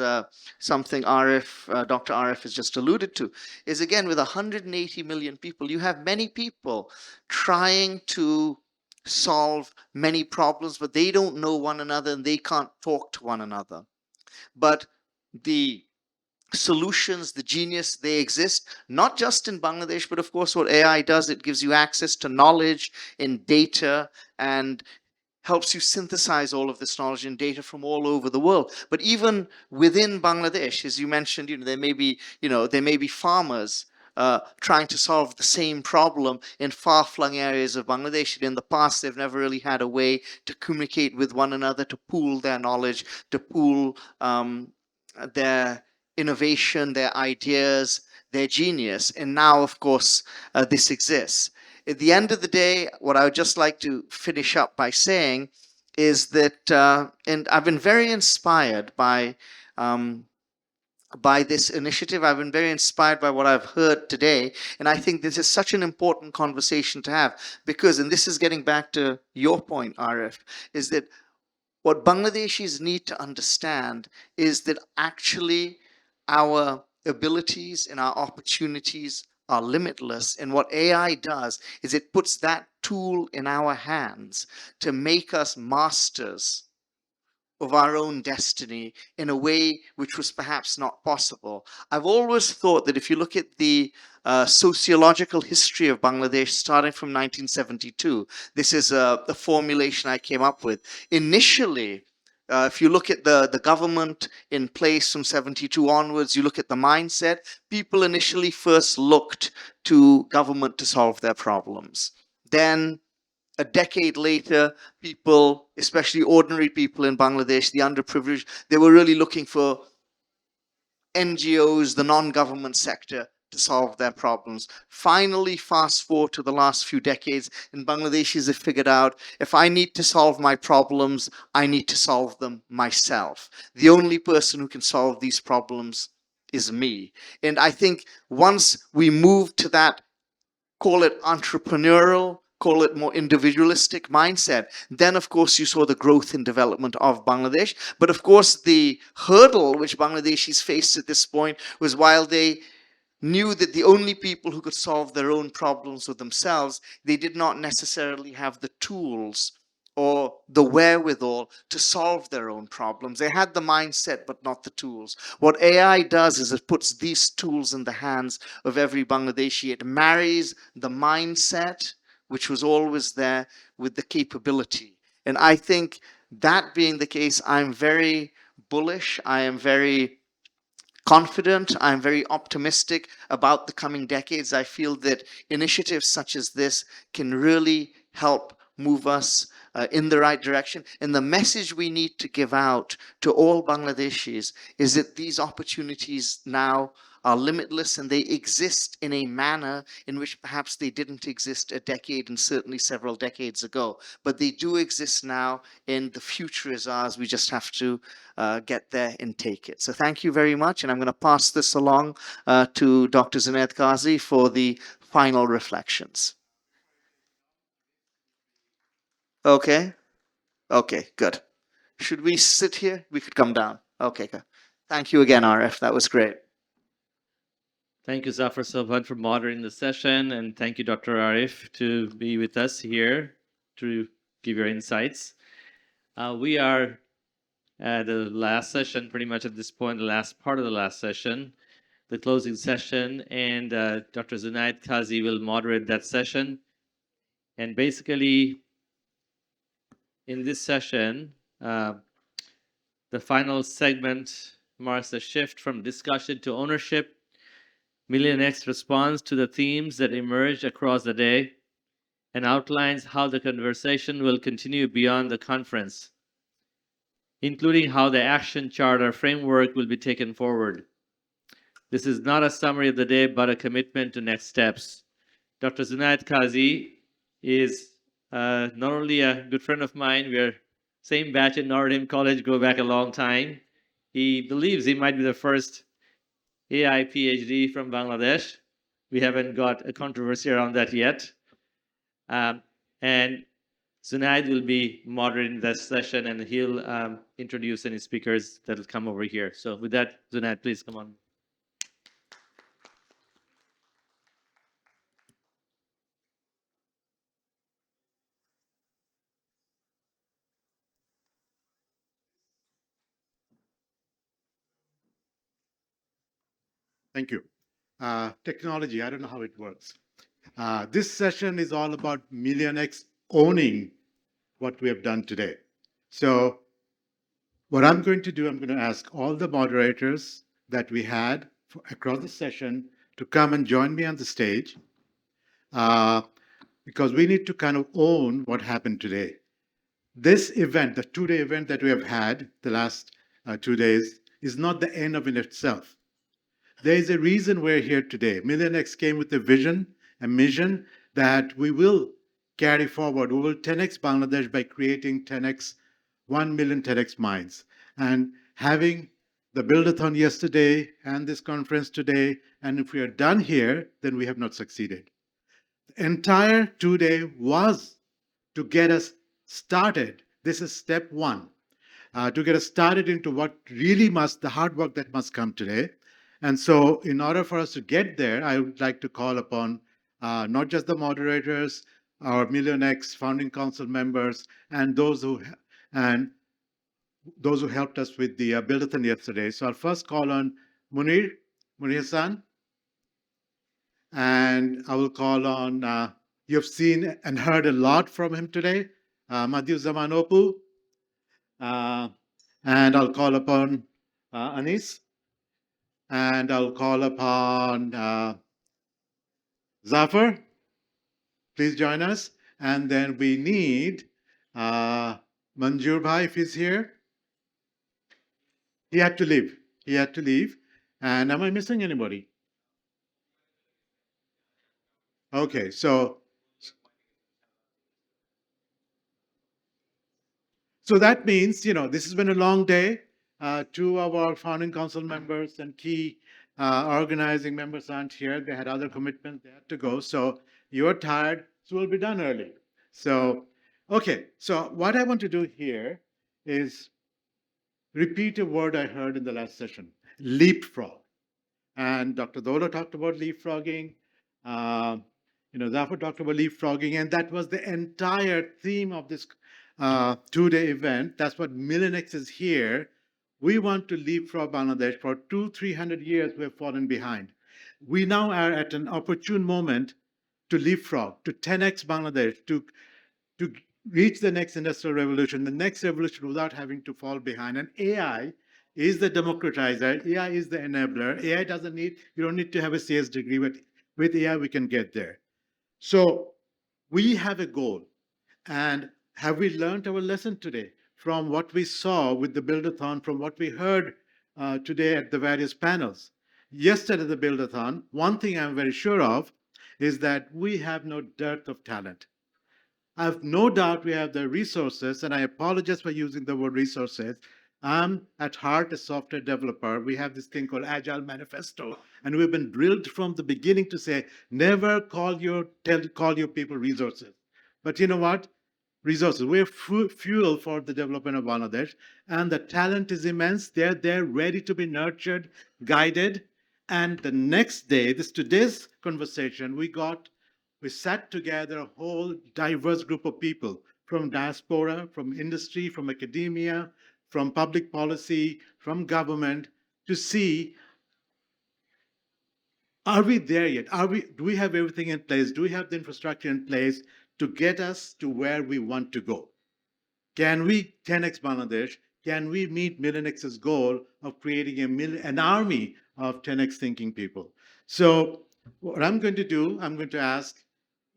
something Dr. Arif has just alluded to, is again, with 180 million people, you have many people trying to solve many problems, but they don't know one another and they can't talk to one another. But the solutions, the genius, they exist not just in Bangladesh, but of course what AI does, it gives you access to knowledge and data and helps you synthesize all of this knowledge and data from all over the world. But even within Bangladesh, as you mentioned, there may be farmers trying to solve the same problem in far-flung areas of Bangladesh. And in the past, they've never really had a way to communicate with one another, to pool their knowledge, to pool their innovation, their ideas, their genius. And now, of course, this exists. At the end of the day, what I would just like to finish up by saying is that, and I've been very inspired by this initiative. I've been very inspired by what I've heard today. And I think this is such an important conversation to have because, and this is getting back to your point, Arif, is that what Bangladeshis need to understand is that actually our abilities and our opportunities are limitless. And what AI does is it puts that tool in our hands to make us masters of our own destiny in a way which was perhaps not possible. I've always thought that if you look at the sociological history of Bangladesh starting from 1972, this is a formulation I came up with. Initially, if you look at the government in place from 72 onwards, you look at the mindset, people initially first looked to government to solve their problems. Then a decade later, people, especially ordinary people in Bangladesh, the underprivileged, they were really looking for NGOs, the non-government sector, to solve their problems. Finally, fast forward to the last few decades, and Bangladeshis have figured out, if I need to solve my problems, I need to solve them myself. The only person who can solve these problems is me. And I think once we move to that, call it entrepreneurial, call it more individualistic mindset, then of course you saw the growth and development of Bangladesh. But of course the hurdle which Bangladeshis faced at this point was, while they knew that the only people who could solve their own problems were themselves, they did not necessarily have the tools or the wherewithal to solve their own problems. They had the mindset, but not the tools. What AI does is it puts these tools in the hands of every Bangladeshi. It marries the mindset, which was always there, with the capability. And I think that being the case, I'm very bullish. I am very confident. I'm very optimistic about the coming decades. I feel that initiatives such as this can really help move us in the right direction. And the message we need to give out to all Bangladeshis is that these opportunities now are limitless and they exist in a manner in which perhaps they didn't exist a decade and certainly several decades ago. But they do exist now, and the future is ours. We just have to get there and take it. So thank you very much. And I'm going to pass this along to Dr. Zunaid Qazi for the final reflections. Okay. Okay, good. Should we sit here? We could come down. Okay, good. Thank you again, RF. That was great. Thank you, Zafar Sobhan, for moderating the session, and thank you, Dr. Arif, to be with us here to give your insights. We are at the last session, pretty much at this point, the last part of the last session, the closing session, and Dr. Zunaid Qazi will moderate that session. And basically, in this session, the final segment marks a shift from discussion to ownership. MillionX responds to the themes that emerged across the day and outlines how the conversation will continue beyond the conference, including how the action charter framework will be taken forward. This is not a summary of the day, but a commitment to next steps. Dr. Zunaid Qazi is not only a good friend of mine, we are same batch at Notre Dame College, go back a long time. He believes he might be the first AI PhD from Bangladesh. We haven't got a controversy around that yet. And Zunaid will be moderating this session, and he'll introduce any speakers that will come over here. So with that, Zunaid, please come on. Thank you. Technology, I don't know how it works. This session is all about MillionX owning what we have done today. So what I'm going to do, I'm going to ask all the moderators that we had across the session to come and join me on the stage because we need to kind of own what happened today. This event, the two-day event that we have had the last 2 days, is not the end of it itself. There is a reason we're here today. MillionX came with a vision, a mission that we will carry forward. We will 10x Bangladesh by creating 1 million 10x minds. And having the buildathon yesterday and this conference today, and if we are done here, then we have not succeeded. The entire 2 day was to get us started. This is step one, to get us started into what really the hard work that must come today. And so in order for us to get there, I would like to call upon not just the moderators, our MillionX founding council members, and those who helped us with the buildathon yesterday. So I'll first call on Munir Hassan, and I will call on, you've seen and heard a lot from him today, Madhu Zamanopu, and I'll call upon Anis, and I'll call upon Zafar. Please join us. And then we need Manjur Bhai, if he's here. He had to leave. He had to leave. And am I missing anybody? Okay, so that means, this has been a long day. Two of our founding council members and key organizing members aren't here. They had other commitments. They had to go. So you're tired. So we'll be done early. So, okay. So what I want to do here is repeat a word I heard in the last session, leapfrog. And Dr. Dola talked about leapfrogging. Zafar talked about leapfrogging, and that was the entire theme of this two-day event. That's what MillionX is here. We want to leapfrog Bangladesh. For 200-300 years, we have fallen behind. We now are at an opportune moment to leapfrog, to 10x Bangladesh, to reach the next industrial revolution, the next revolution without having to fall behind. And AI is the democratizer. AI is the enabler. AI doesn't need, you don't need to have a CS degree, but with AI, we can get there. So we have a goal. And have we learned our lesson today from what we saw with the buildathon, from what we heard today at the various panels? Yesterday, the buildathon, one thing I'm very sure of is that we have no dearth of talent. I have no doubt we have the resources, and I apologize for using the word resources. I'm at heart a software developer. We have this thing called Agile Manifesto, and we've been drilled from the beginning to say, never call your people resources. But you know what? Resources. We're fuel for the development of Bangladesh, and the talent is immense. They're there, ready to be nurtured, guided. And the next day, today's conversation, we sat together a whole diverse group of people from diaspora, from industry, from academia, from public policy, from government, to see, are we there yet? Do we have everything in place? Do we have the infrastructure in place to get us to where we want to go? Can we 10x Bangladesh? Can we meet MillionX's goal of creating an army of 10x thinking people? So what I'm going to do, I'm going to ask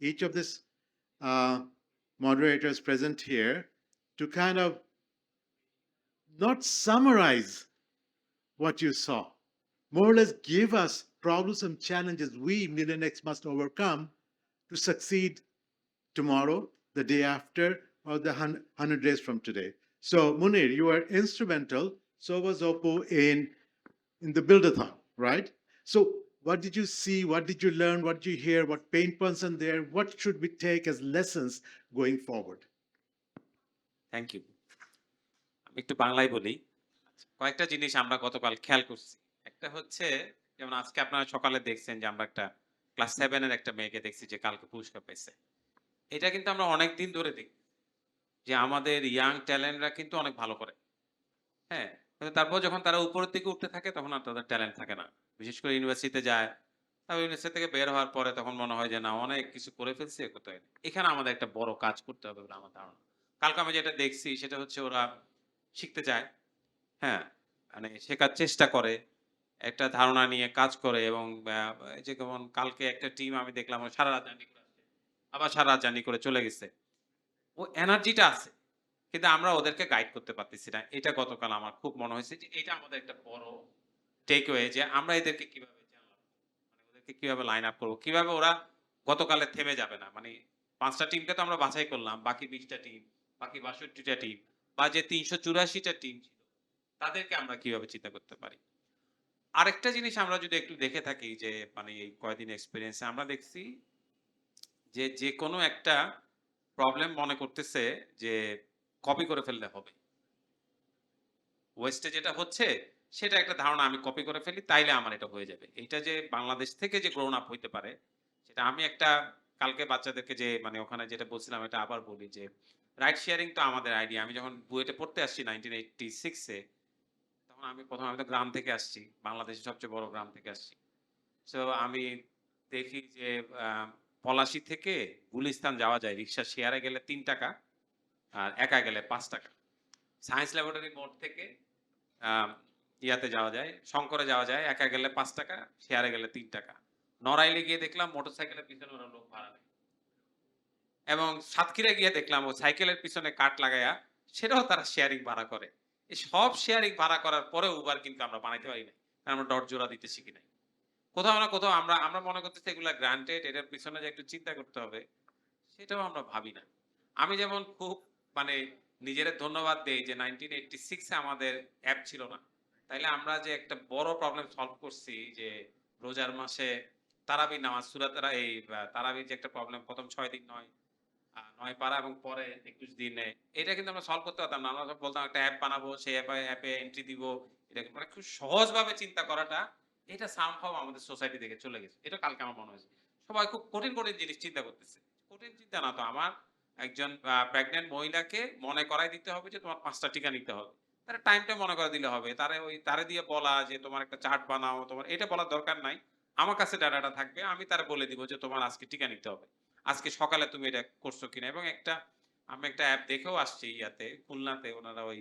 each of these moderators present here to kind of not summarize what you saw, more or less give us problems and challenges we, MillionX, must overcome to succeed tomorrow, the day after, or the 100 days from today. So Munir, you were instrumental, so was Oppo in the buildathon, right? So what did you see? What did you learn? What did you hear? What pain points are there? What should we take as lessons going forward? Thank you আমি একটু বাংলায় বলি কয়েকটা জিনিস আমরা গতকাল খেয়াল করছি একটা হচ্ছে যেমন আজকে আপনারা সকালে দেখছেন যে আমরা একটা ক্লাস 7 এর একটা মেয়েকে দেখছি যে কালকে পুরস্কার পেয়েছে এটা কিন্তু আমরা অনেক দিন ধরে দেখি যে আমাদের ইয়াং ট্যালেন্টরা কিন্তু অনেক ভালো করে হ্যাঁ কিন্তু তারপর যখন তারা উপরের দিকে উঠতে থাকে তখন আর তাদের ট্যালেন্ট থাকে না বিশেষ করে ইউনিভার্সিটিতে যায় তারপর ইউনিভার্সিটি থেকে বের হওয়ার পরে তখন মনে হয় যে না অনেক কিছু করে ফেলছে কোথায় এখানে আমাদের একটা বড় কাজ করতে হবে বলে আমার ধারণা কালকে আমি যেটা দেখছি সেটা হচ্ছে ওরা শিখতে চায় হ্যাঁ মানে শেখার চেষ্টা করে একটা ধারণা নিয়ে কাজ করে এবং এই যে যেমন কালকে একটা টিম আমি দেখলাম ও সারা রাত জার্নি করে আসছে আবার সারা রাত জার্নি করে চলে গেছে ও এনার্জিটা আছে কিন্তু আমরা ওদেরকে গাইড করতে পারতেছি না এটা গতকাল আমার খুব মনে হয়েছে যে এটা আমাদের একটা বড় টেকওয়ে যে আমরা এদেরকে কিভাবে জানলাম মানে ওদেরকে কিভাবে লাইন আপ করবো কিভাবে ওরা গতকালে থেমে যাবে না মানে 5টা টিমকে তো আমরা বাছাই করলাম বাকি 20টা টিম বাকি 62টা টিম বা যে 384টা টিম ছিল তাদেরকে আমরা কিভাবে চিন্তা করতে পারি আরেকটা জিনিস আমরা যদি একটু দেখে থাকি যে মানে এই কয়দিন এক্সপিরিয়েন্সে আমরা দেখছি যে যে কোনো একটা প্রবলেম মনে করতেছে যে কপি করে ফেললে হবে ওয়েস্টে যেটা হচ্ছে সেটা একটা ধারণা আমি কপি করে ফেলি তাইলে আমার এটা হয়ে যাবে এইটা যে বাংলাদেশ থেকে যে গ্রোন আপ হইতে পারে সেটা আমি একটা কালকে বাচ্চাদেরকে যে মানে ওখানে যেটা বলছিলাম এটা আবার বলি যে রাইট শেয়ারিং তো আমাদের আইডিয়া আমি যখন বুয়েটে পড়তে আসছি 1986-এ তখন আমি তো গ্রাম থেকে আসছি বাংলাদেশের সবচেয়ে বড় গ্রাম থেকে আসছি সো আমি দেখি যে পলাশী থেকে গুলিস্তান যাওয়া যায় রিক্সা শেয়ারে গেলে 3 টাকা আর একা গেলে 5 টাকা সায়েন্স ল্যাবরেটরি মোড় থেকে ইয়াতে যাওয়া যায় শঙ্করে যাওয়া যায় একা গেলে 5 টাকা শেয়ারে গেলে 3 টাকা নড়াইলে গিয়ে দেখলাম মোটরসাইকেলের পিছনে ওরা লোক ভাড়া নেয় এবং সাতক্ষীরা গিয়ে দেখলাম ও সাইকেলের পিছনে কাঠ লাগায়া সেটাও তারা শেয়ারিং ভাড়া করে এই সব শেয়ারিং ভাড়া করার পরে উবার কিন্তু আমরা বানাইতে পারি না কারণ আমরা ডট জোড়া দিতে শিখি নাই কোথাও না কোথাও আমরা আমরা মনে করতেছি এগুলা গ্রান্টেড এটার পিছনে যে একটু চিন্তা করতে হবে সেটাও আমরা ভাবি না আমি যেমন খুব মানে নিজের ধন্যবাদ দেই যে 1986-এ আমাদের অ্যাপ ছিল না তাইলে আমরা যে একটা বড় প্রবলেম সলভ করছি যে রোজার মাসে তারাবি নামাজ সূরা এই তারাবি যে একটা প্রবলেম প্রথম 6 দিন 9 পারা এবং পরে 21 দিনে এটা কিন্তু আমরা সলভ করতে পারতাম না আমরা বলতাম একটা অ্যাপ বানাবো সেই অ্যাপে এন্ট্রি দিব এটা মানে খুব সহজভাবে চিন্তা করাটা এটা সামহাও আমাদের সোসাইটি থেকে চলে গেছে এটা কালকে আমার মনে হয়েছে সবাই খুব কঠিন কঠিন জিনিস চিন্তা করতেছে কঠিন চিন্তা না তো আমার একজন প্রেগন্যান্ট মহিলাকে মনে করাই দিতে হবে যে তোমার 5টা টিকা নিতে হবে। তার টাইমটা মনে করে দিলে হবে। তারে দিয়ে বলা যে তোমার একটা চার্ট বানাও, তোমার এটা বলার দরকার নাই। আমার কাছে ডাটাটা থাকবে। আমি তারে বলে দিব যে তোমার আজকে টিকা নিতে হবে। আজকে সকালে তুমি এটা করছো কিনা, এবং আমি একটা অ্যাপ দেখেও আসছি ইয়াতে, খুলনাতে ওনারা ওই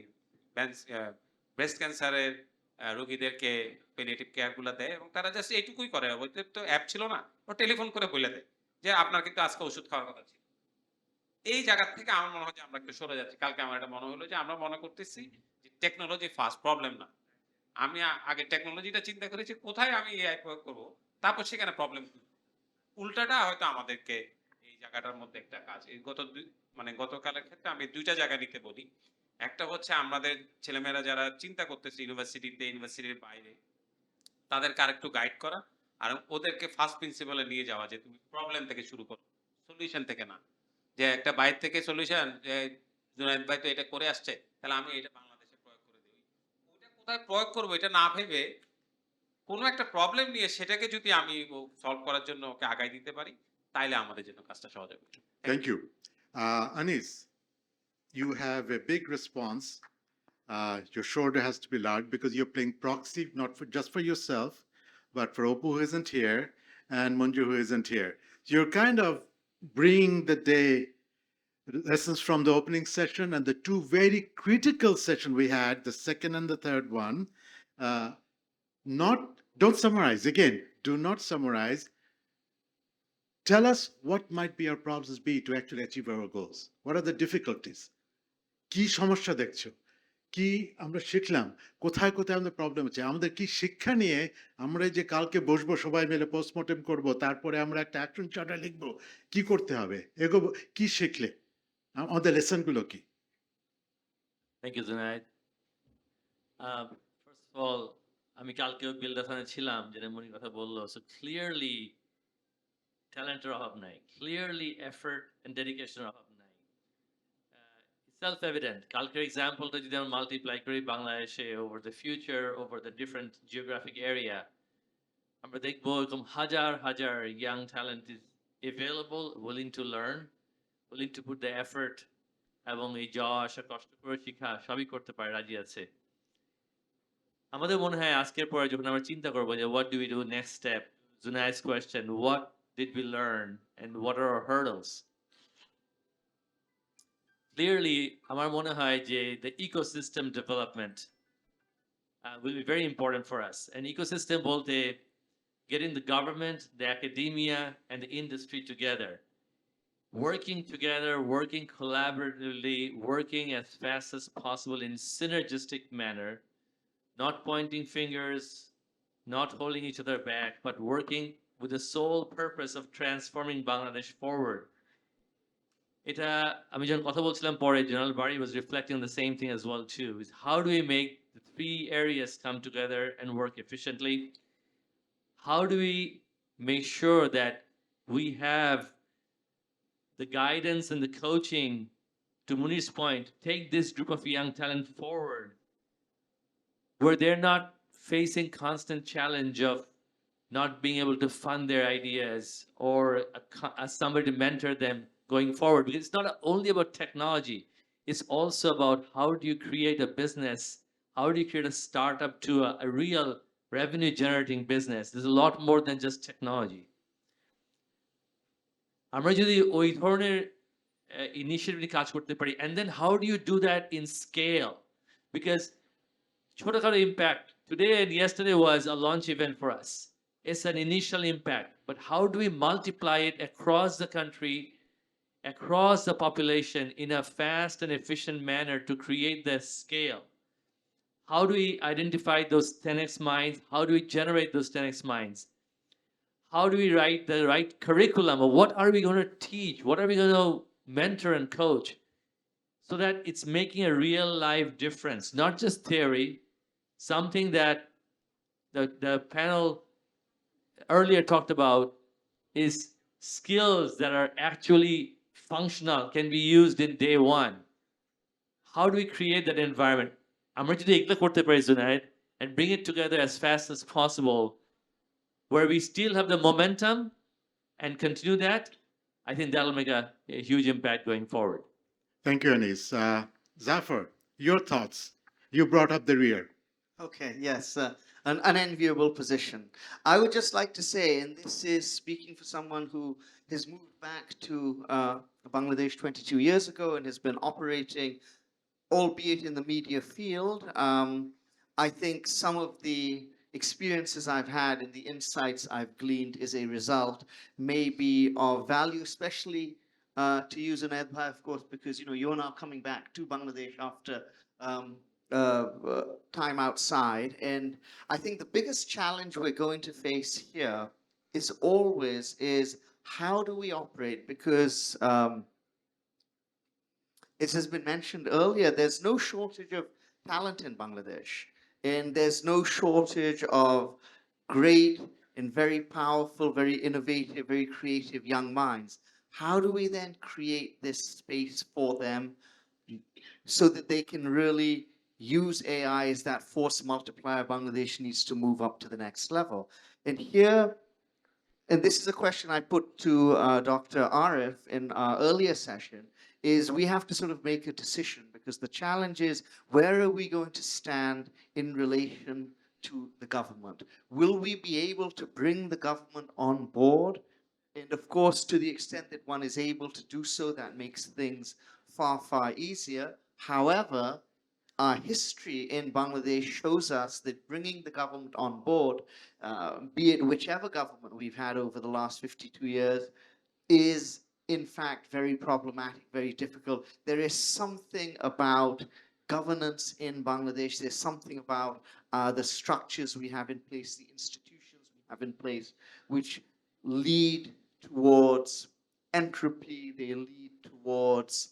ব্রেস্ট ক্যান্সারের রোগীদেরকে প্যালিয়েটিভ কেয়ার গুলা দেয়, এবং তারা জাস্ট এইটুকুই করে। ওইটার তো অ্যাপ ছিল না। ও টেলিফোন করে বলে দেয় যে আপনার কিন্তু আজকে ওষুধ খাওয়ার কথা ছিল। এই জায়গা থেকে আমার মনে হয় যে আমরা একটু সরে যাচ্ছি। কালকে আমার এটা মনে হলো যে আমরা মনে করতেছি যে টেকনোলজি ফার্স্ট, প্রবলেম না। আমি আগে টেকনোলজিটা চিন্তা করেছি কোথায় আমি এআই প্রয়োগ করব, তারপর সেখানে প্রবলেম। উল্টাটা হয়তো আমাদেরকে এই জায়গাটার মধ্যে একটা কাজ। এই মানে গতকালের ক্ষেত্রে আমি 2টা জায়গা নিতে বলি। একটা হচ্ছে আমাদের ছেলেমেয়েরা যারা চিন্তা করতেছে ইউনিভার্সিটির বাইরে, তাদেরকে আরেকটু গাইড করা, আর ওদেরকে ফার্স্ট প্রিন্সিপালে নিয়ে যাওয়া যে তুমি প্রবলেম থেকে শুরু করো, সলিউশন থেকে না। যে একটা বাইরে থেকে সলিউশন, যে জুনায়েদ ভাই তো এটা করে আসছে, তাহলে আমি এটা বাংলাদেশে প্রয়োগ করে দিই। ওইটা কোথায় প্রয়োগ করবো এটা না ভেবে কোনো একটা প্রবলেম নিয়ে সেটাকে যদি আমি সলভ করার জন্য ওকে আগায় দিতে পারি, তাইলে আমাদের জন্য কাজটা সহজ হবে। Thank you. Anis, you have a big response. Your shoulder has to be large because you're playing proxy, not just for yourself, but for Opu who isn't here and Munju who isn't here. You're kind of bringing the day lessons from the opening session and the two very critical sessions we had, the second and the third one. Don't summarize. Again, do not summarize. Tell us what might be our problems be to actually achieve our goals. What are the difficulties? কি সমস্যা দেখছো, কি আমরা শিখলাম, কোথায় কোথায় আমাদের problem হচ্ছে, আমাদের কি শিক্ষা নিয়ে আমরা যে কালকে বসবো সবাই মিলে পোস্টমর্টেম করব, তারপরে আমরা একটা অ্যাকশন চার্টার লিখবো, কি করতে হবে, এগোবো, কি শিখলে, আমাদের লেসনগুলো কি? Thank you Junaid. First of all, আমি কালকেও বিল্ডাথনে ছিলাম, যেটা মনির কথা বললো। সো ক্লিয়ারলি ট্যালেন্টের অভাব নাই, ক্লিয়ারলি এফর্ট এন্ড ডেডিকেশনের অভাব নাই। Self evident. কালকের এক্সাম্পলটা যদি আমরা মাল্টিপ্লাই করি বাংলাদেশে over the future, over the different geographic area, আমরা দেখবো এরকম হাজার হাজার young talent is available, willing to learn, willing to put the effort, এবং এই যাওয়া আসা কষ্ট করে শিখা সবই করতে পারে, রাজি আছে। আমাদের মনে হয় আজকের পরে যখন আমরা চিন্তা করবো যে what do we do next step, Zunai's question, what did we learn and what are our hurdles? Clearly আমার মনে হয় যে the ecosystem development will be very important for us. An ecosystem বলতে getting the government, the academia and the industry together, working together, working collaboratively, working as fast as possible in synergistic manner, not pointing fingers, not holding each other back, but working with the sole purpose of transforming Bangladesh forward. এটা আমি যখন কথা বলছিলাম পরে, General Bari was reflecting on the same thing as well too, is how do we make the three areas come together and work efficiently? How do we make sure that we have the guidance and the coaching, to Munir's point, take this group of young talent forward, where they're not facing constant challenge of not being able to fund their ideas or somebody to mentor them going forward. Because it's not only about technology, it's also about how do you create a business, how do you create a startup to a real revenue generating business. There's a lot more than just technology. আমরা যদি ওই ধরনের initiative নিয়ে কাজ করতে পারি, and then how do you do that in scale? Because ছোটখাটো impact today and yesterday was a launch event for us. It's an initial impact, but how do we multiply it across the country, across the population in a fast and efficient manner to create the scale? How do we identify those 10x minds? How do we generate those 10x minds? How do we write the right curriculum? Or what are we going to teach? What are we going to mentor and coach? So that it's making a real life difference, not just theory, something that the panel earlier talked about is skills that are actually functional, can be used in day one. How do we create that environment? আমরা যদি এগুলো করতে পারি Zunaid, and bring it together as fast as possible, where we still have the momentum and continue that, I think that'll make a huge impact going forward. Thank you, Anis. Zafar, your thoughts. You brought up the rear. Okay, yes, an unenviable position. I would just like to say, and this is speaking for someone who has moved back to Bangladesh 22 years ago and has been operating, albeit in the media field. I think some of the experiences I've had and the insights I've gleaned as a result may be of value, especially to use an EDHA, of course, because you're now coming back to Bangladesh after um, time outside. And I think the biggest challenge we're going to face here is how do we operate? Because it has been mentioned earlier, there's no shortage of talent in Bangladesh, and there's no shortage of great and very powerful, very innovative, very creative young minds. How do we then create this space for them so that they can really use AI as that force multiplier Bangladesh needs to move up to the next level? And here, and this is a question I put to Dr. Arif in our earlier session, is we have to sort of make a decision, because the challenge is, where are we going to stand in relation to the government? Will we be able to bring the government on board? And of course, to the extent that one is able to do so, that makes things far, far easier. However, our history in Bangladesh shows us that bringing the government on board, be it whichever government we've had over the last 52 years, is in fact very problematic, very difficult. There is something about governance in Bangladesh, there's something about the structures we have in place, the institutions we have in place, which lead towards entropy, they lead towards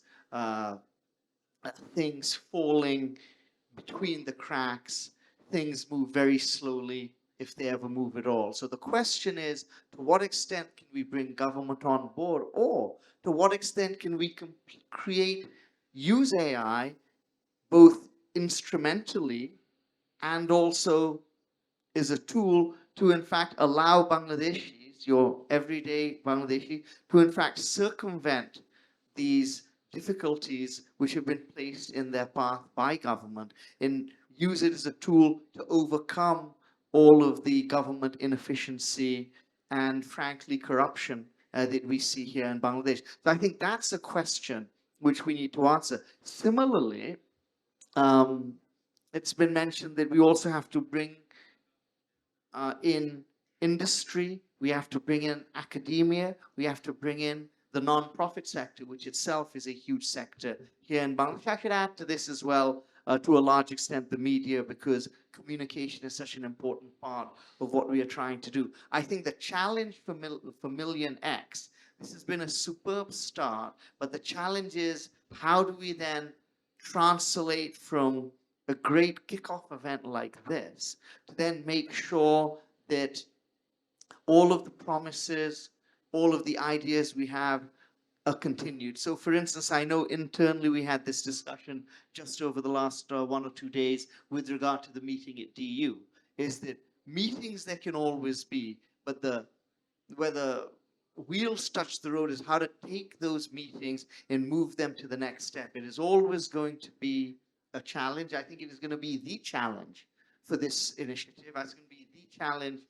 things falling between the cracks, things move very slowly if they ever move at all. So the question is, to what extent can we bring government on board, or to what extent can we use AI both instrumentally and also is a tool to in fact allow Bangladeshis, your everyday Bangladeshi, to in fact circumvent these difficulties which have been placed in their path by government, and use it as a tool to overcome all of the government inefficiency and frankly corruption that we see here in Bangladesh. So I think that's a question which we need to answer. Similarly, it's been mentioned that we also have to bring in industry, we have to bring in academia, we have to bring in the non-profit sector, which itself is a huge sector here in Bangladesh. I should add to this as well, to a large extent, the media, because communication is such an important part of what we are trying to do. I think the challenge for MillionX, this has been a superb start, but the challenge is, how do we then translate from a great kickoff event like this to then make sure that all of the promises, all of the ideas we have are continued. So, for instance, I know internally we had this discussion just over the last 1 or 2 days with regard to the meeting at DU, is that meetings there can always be, but where the wheels touch the road is how to take those meetings and move them to the next step. It is always going to be a challenge. I think it is going to be the challenge for this initiative. It's going to be the challenge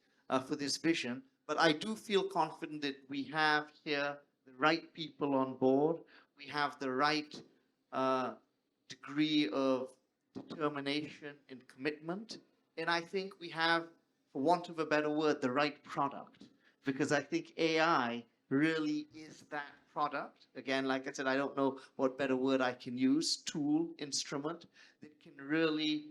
for this vision. But I do feel confident that we have here the right people on board. We have the right degree of determination and commitment. And I think we have, for want of a better word, the right product. Because I think AI really is that product. Again, like I said, I don't know what better word I can use, tool, instrument, that can really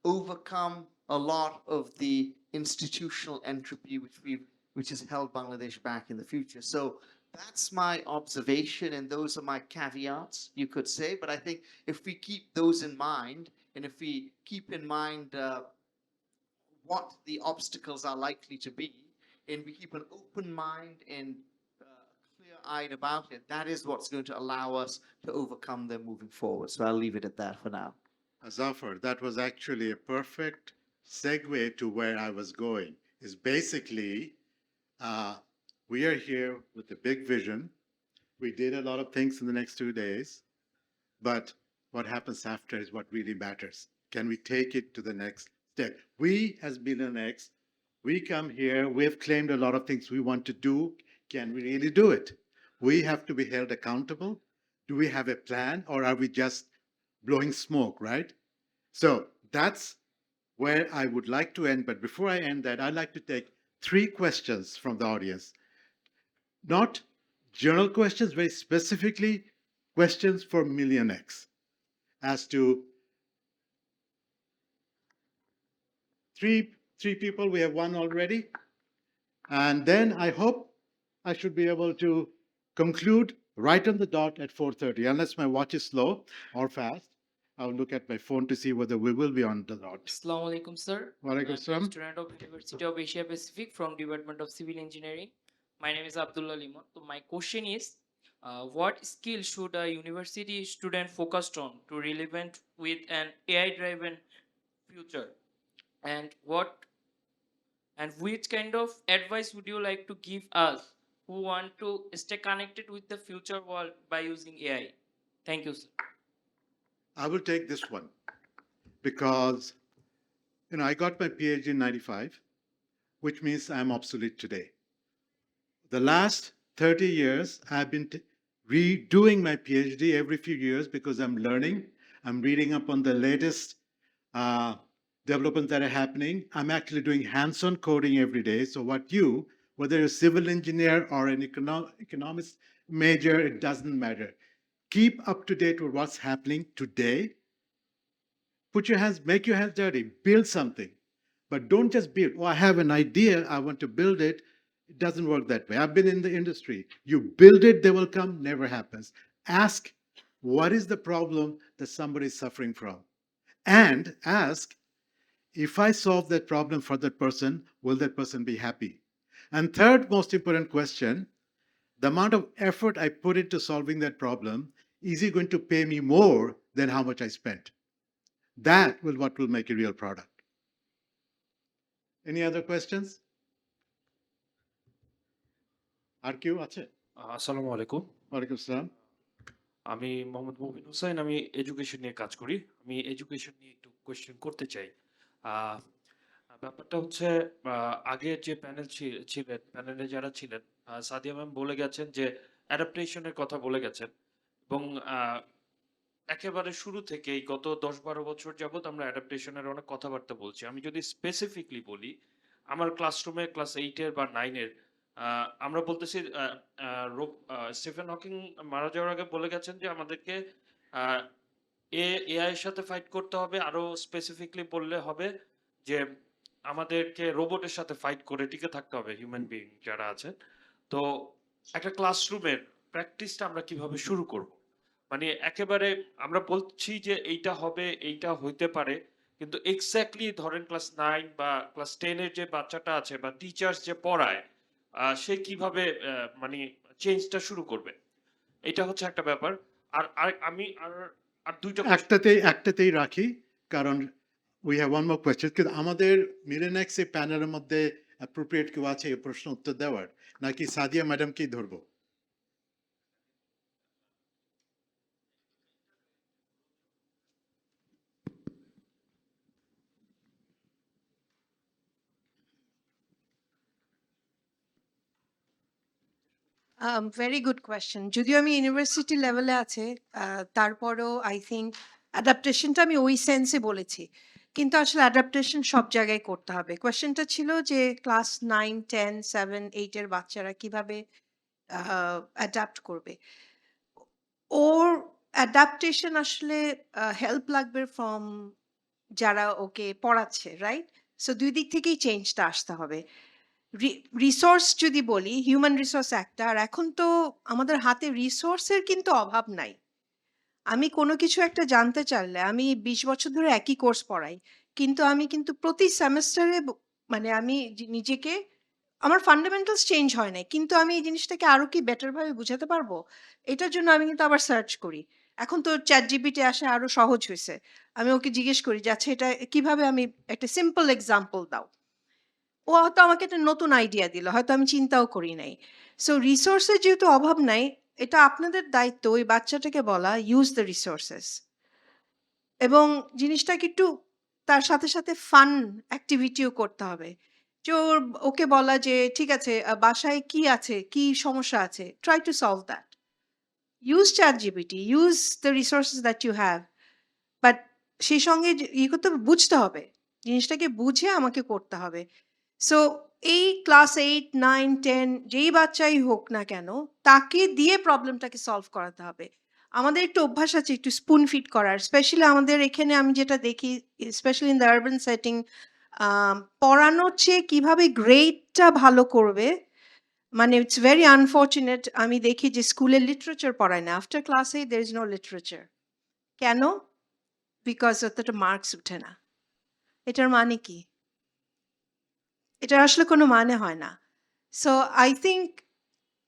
overcome a lot of the institutional entropy which has held Bangladesh back in the future. So that's my observation, and those are my caveats, you could say. But I think if we keep those in mind, and if we keep in mind what the obstacles are likely to be, and we keep an open mind and clear-eyed about it, that is what's going to allow us to overcome them moving forward. So I'll leave it at that for now. Zafar, that was actually a perfect segue to where I was going. Is basically, we are here with a big vision, We did a lot of things in the next 2 days, but what happens after is what really matters. Can we take it to the next step? We, as MillionX, we come here, we have claimed a lot of things we want to do. Can we really do it? We have to be held accountable. Do we have a plan, or are we just blowing smoke, right? So that's where I would like to end. But before I end that, I'd like to take 3 questions from the audience. Not general questions, very specifically questions for MillionX as to three people. We have one already. And then I hope I should be able to conclude right on the dot at 4:30, unless my watch is slow or fast. I'll look at my phone to see whether we will be on the dot. Assalamu alaikum, sir. Walaikum I'm a salam. student of University of Asia Pacific from Department of Civil Engineering. My name is Abdullah Limon. So my question is, what skill should a university student focus on to relevant with an AI-driven future, and which kind of advice would you like to give us who want to stay connected with the future world by using AI? Thank you, sir. I will take this one because, I got my PhD in 95, which means I'm obsolete today. The last 30 years, I've been redoing my PhD every few years because I'm learning. I'm reading up on the latest developments that are happening. I'm actually doing hands-on coding every day. So whether you're a civil engineer or an economics major, it doesn't matter. Keep up to date with what's happening today. Make your hands dirty, build something. But don't just build. Oh, I have an idea, I want to build it. It doesn't work that way. I've been in the industry. You build it, they will come, never happens. Ask, what is the problem that somebody is suffering from? And ask, if I solve that problem for that person, will that person be happy? And third most important question, the amount of effort I put into solving that problem, is he going to pay me more than how much I spent? That will what will make a real product. Any other questions? আর কেউ আছে? আসসালামু আলাইকুম। ওয়ালাইকুম আসসালাম। আমি মোহাম্মদ মুবিন হোসেন। আমি education নিয়ে কাজ করি। আমি এডুকেশন নিয়ে একটু কোয়েশ্চেন করতে চাই। আহ, ব্যাপারটা হচ্ছে আগের যে প্যানেলে যারা ছিলেন, সাদিয়া ম্যাম বলে গেছেন যে অ্যাডাপ্টেশনের কথা বলে গেছেন, এবং একেবারে শুরু থেকেই গত 10-12 বছর যাবত আমরা অ্যাডাপ্টেশনের অনেক কথাবার্তা বলছি। আমি যদি স্পেসিফিকলি বলি, আমার ক্লাসরুমে ক্লাস 8-এর বা 9-এর আমরা বলতেছি, স্টিফেন হকিং মারা যাওয়ার আগে বলে গেছেন যে আমাদেরকে এআই এর সাথে ফাইট করতে হবে, আরো স্পেসিফিকলি বললে হবে যে আমাদেরকে রোবটের সাথে ফাইট করে টিকে থাকতে হবে, হিউম্যান বিইং যারা আছেন। তো একটা ক্লাসরুমের প্র্যাকটিসটা আমরা কিভাবে শুরু করব? মানে একেবারে আমরা বলছি যে এইটা হবে, এইটা হইতে পারে, কিন্তু এক্স্যাক্টলি ধরেন ক্লাস 9 বা ক্লাস 10-এর যে বাচ্চাটা আছে বা টিচার্স যে পড়ায়, সে কিভাবে মানে চেঞ্জটা শুরু করবে, এটা হচ্ছে একটা ব্যাপার। আর আমি আর দুইটা একটাতেই রাখি, কারণ we have one more question. কিন্তু আমাদের MillionX এই প্যানেলের মধ্যে অ্যাপ্রোপ্রিয়েট কেউ আছে এই প্রশ্ন উত্তর দেওয়ার, নাকি সাদিয়া ম্যাডামকেই ধরবো? Very good question. যদিও আমি ইউনিভার্সিটি লেভেলে আছে, তারপরেও আই থিঙ্ক অ্যাডাপ্টেশনটা আমি ওই সেন্সে বলেছি, কিন্তু আসলে অ্যাডাপ্টেশন সব জায়গায় করতে হবে। কোয়েশ্চেনটা ছিল যে ক্লাস 9, 10, 7, 8-এর বাচ্চারা কিভাবে অ্যাডাপ্ট করবে। ওর অ্যাডাপ্টেশন আসলে হেল্প লাগবে ফ্রম যারা ওকে পড়াচ্ছে, রাইট? সো দুই দিক থেকেই চেঞ্জটা আসতে হবে। রিসোর্স যদি বলি, হিউম্যান রিসোর্স একটা, আর এখন তো আমাদের হাতে রিসোর্সের কিন্তু অভাব নাই। আমি কোনো কিছু একটা জানতে চাইলে আমি 20 বছর ধরে একই কোর্স পড়াই, কিন্তু আমি কিন্তু প্রতি সেমেস্টারে মানে আমি নিজেকে, আমার ফান্ডামেন্টালস চেঞ্জ হয় নাই, কিন্তু আমি এই জিনিসটাকে আরো কি বেটার ভাবে বুঝাতে পারবো, এটার জন্য আমি কিন্তু আবার সার্চ করি। এখন তো চ্যাট জিপিটি আসে, আরো সহজ হয়েছে। আমি ওকে জিজ্ঞেস করি যে আচ্ছা এটা কিভাবে, আমি একটা সিম্পল এক্সাম্পল দাও। ও হয়তো আমাকে একটা নতুন আইডিয়া দিল, হয়তো আমি চিন্তাও করি নাই। সো রিসোর্সের যেহেতু অভাব নাই, এটা আপনাদের দায়িত্ব ওই বাচ্চাটাকে বলা ইউজ দ্য রিসোর্সেস এবং জিনিসটাকে একটু তার সাথে সাথে ফান অ্যাক্টিভিটিও করতে হবে যে ওকে বলা যে ঠিক আছে বাসায় কি আছে কি সমস্যা আছে try to solve that use ChatGPT use the resources that you have but সেই সঙ্গে করতে হবে, বুঝতে হবে জিনিসটাকে বুঝে আমাকে করতে হবে সো এই ক্লাস 8, 9, 10 যেই বাচ্চাই হোক না কেন তাকে দিয়ে প্রবলেমটাকে সলভ করাতে হবে আমাদের একটু অভ্যাস আছে একটু স্পুন ফিট করার স্পেশালি আমাদের এখানে আমি যেটা দেখি specially in the urban setting পড়ানোর চেয়ে কিভাবে গ্রেডটা ভালো করবে মানে ইটস ভেরি আনফর্চুনেট আমি দেখি যে স্কুলে লিটারেচার পড়ায় না after class 8 there is no literature কেন বিকজ অতটা মার্কস উঠে না এটার মানে কি এটার আসলে কোনো মানে হয় না সো আই থিঙ্ক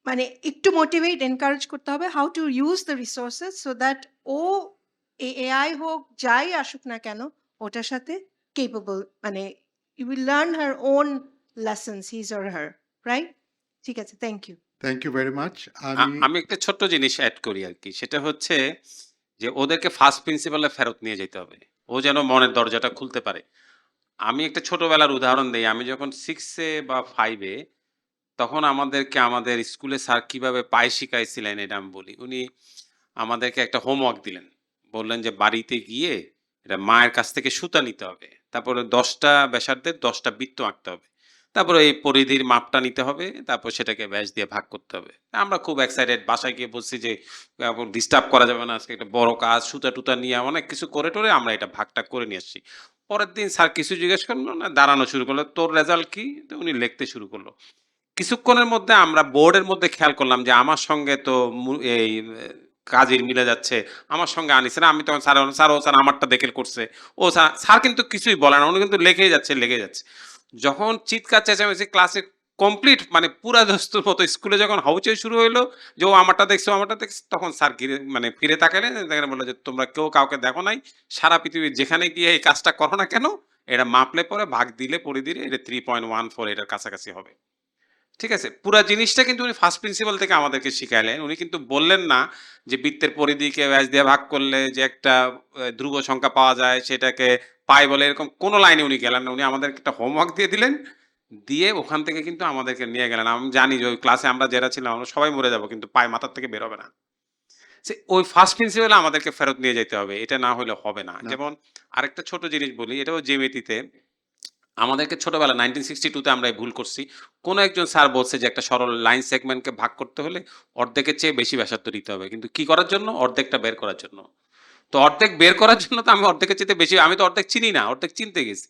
মানে একটু মোটিভেট এনকারেজ করতে হবে how to use the resources so that ও এআই হোক যাই আসুক না কেন ওটার সাথে কেপেবল মানে you will learn her own lessons his or her right ঠিক আছে thank you thank you very much. আমি একটা ছোট্ট জিনিস অ্যাড করি আর কি, সেটা হচ্ছে যে ওদেরকে ফার্স্ট প্রিন্সিপালে ফেরত নিয়ে যেতে হবে, ও যেন মনের দরজাটা খুলতে পারে। আমি একটা ছোটবেলার উদাহরণ দেই, আমি যখন 6-এ বা 5-এ তখন আমাদেরকে আমাদের স্কুলে স্যার কিভাবে পায় শিখাইছিলেন এটা আমি বলি। উনি আমাদেরকে একটা হোমওয়ার্ক দিলেন, বললেন যে বাড়িতে গিয়ে এটা মায়ের কাছ থেকে সুতা নিতে হবে, তারপরে 10টা ব্যাসার্ধের 10টা বৃত্ত আঁকতে হবে, তারপরে এই পরিধির মাপটা নিতে হবে, তারপর সেটাকে ব্যাস দিয়ে ভাগ করতে হবে। আমরা খুব এক্সাইটেড, বাসায় গিয়ে বলছি যে ডিস্টার্ব করা যাবে না, আজকে একটা বড় কাজ, সুতা টুতা নিয়ে অনেক কিছু করে টোরে আমরা এটা ভাগটা করে নিয়ে আসছি। পরের দিন স্যার কিছু জিজ্ঞেস করলো না, দাঁড়ানো শুরু করলো, তোর রেজাল্ট কি? তো উনি লিখতে শুরু করলো। কিছুক্ষণের মধ্যে আমরা বোর্ডের মধ্যে খেয়াল করলাম যে আমার সঙ্গে তো এই কাজের মিলে যাচ্ছে, আমার সঙ্গে আনিছে না। আমি তখন স্যার স্যার ও স্যার আমারটা দেখে করছে, ও স্যার স্যার কিন্তু কিছুই বলে না, উনি কিন্তু লেগেই যাচ্ছে লেগে যাচ্ছে। যখন চিৎকার চেঁচামেচি ক্লাসে কমপ্লিট মানে পুরা দস্তুর মতো স্কুলে যখন হইচই শুরু হইলো যে ও আমারটা দেখছে ও আমারটা দেখছে, তখন স্যার ঘিরে মানে ফিরে তাকাইলেন, দেখেন বললো যে তোমরা কেউ কাউকে দেখো নাই, সারা পৃথিবীর যেখানে গিয়ে এই কাজটা করো না কেন, এটা মাপলে পরে ভাগ দিলে পরিধিরে এটা 3.14 এটার কাছাকাছি হবে। ঠিক আছে? পুরা জিনিসটা কিন্তু উনি ফার্স্ট প্রিন্সিপাল থেকে আমাদেরকে শিখাইলেন। উনি কিন্তু বললেন না যে বৃত্তের পরিধিকে ব্যাস দিয়ে ভাগ করলে যে একটা ধ্রুব সংখ্যা পাওয়া যায় সেটাকে পাই বলে, এরকম কোনো লাইনে উনি গেলেন না। উনি আমাদেরকে একটা হোমওয়ার্ক দিয়ে দিলেন। দিয়ে ওখান থেকে কিন্তু আমাদেরকে নিয়ে গেলেন। আমি জানি যে ওই ক্লাসে আমরা যারা ছিলাম আমরা সবাই মরে যাবো, কিন্তু পাই মাথার থেকে বের হবে না। ওই ফার্স্ট প্রিন্সিপালে আমাদেরকে ফেরত নিয়ে যেতে হবে। এটা না হলে হবে না। না। যেমন আরেকটা ছোট জিনিস বলি, এটাও জ্যামিতিতে আমাদেরকে ছোটবেলা 1962 তে আমরা এই ভুল করছি। কোন একজন স্যার বলছে যে একটা সরল লাইন সেগমেন্টকে ভাগ করতে হলে অর্ধেকের চেয়ে বেশি ব্যাসার্ধ দিতে হবে। কিন্তু কি করার জন্য? অর্ধেকটা বের করার জন্য। তো অর্ধেক বের করার জন্য তো আমি অর্ধেকের চেয়ে বেশি, আমি তো অর্ধেক চিনি না, অর্ধেক চিনতে গেছি।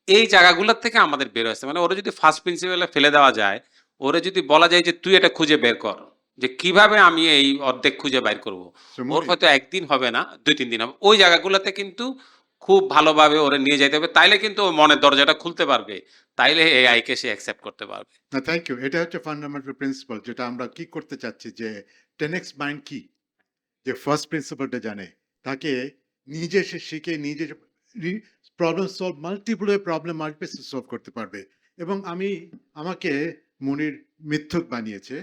এই জায়গাগুলোর থেকে আমাদের বের হয়েছে। মানে ওরা যদি ফার্স্ট প্রিন্সিপালে ফেলে দেওয়া যায়, ওরে যদি বলা যায় যে তুই এটা খুঁজে বের কর, যে কিভাবে আমি এই অর্ধেক খুঁজে বের করব। So, ওর Moni, হয়তো একদিন হবে না, 2-3 দিন হবে। ওই জায়গাগুলোতে কিন্তু খুব ভালোভাবে ওরে নিয়ে যাইতে হবে। তাইলে কিন্তু ও মনের দরজাটা খুলতে পারবে। তাইলে এআই কে সে অ্যাকসেপ্ট করতে পারবে। না থ্যাংক ইউ। এটা হচ্ছে ফান্ডামেন্টাল প্রিন্সিপাল যেটা আমরা কি করতে চাচ্ছি যে 10x মাইন্ড কি, যে ফার্স্ট প্রিন্সিপালটা জানে, তাকে নিজে সে শিখে নিজে problem solve multiple problem multiple solve করতে পারবে। এবং আমাকে মনির মিথ্যুক বানিয়েছে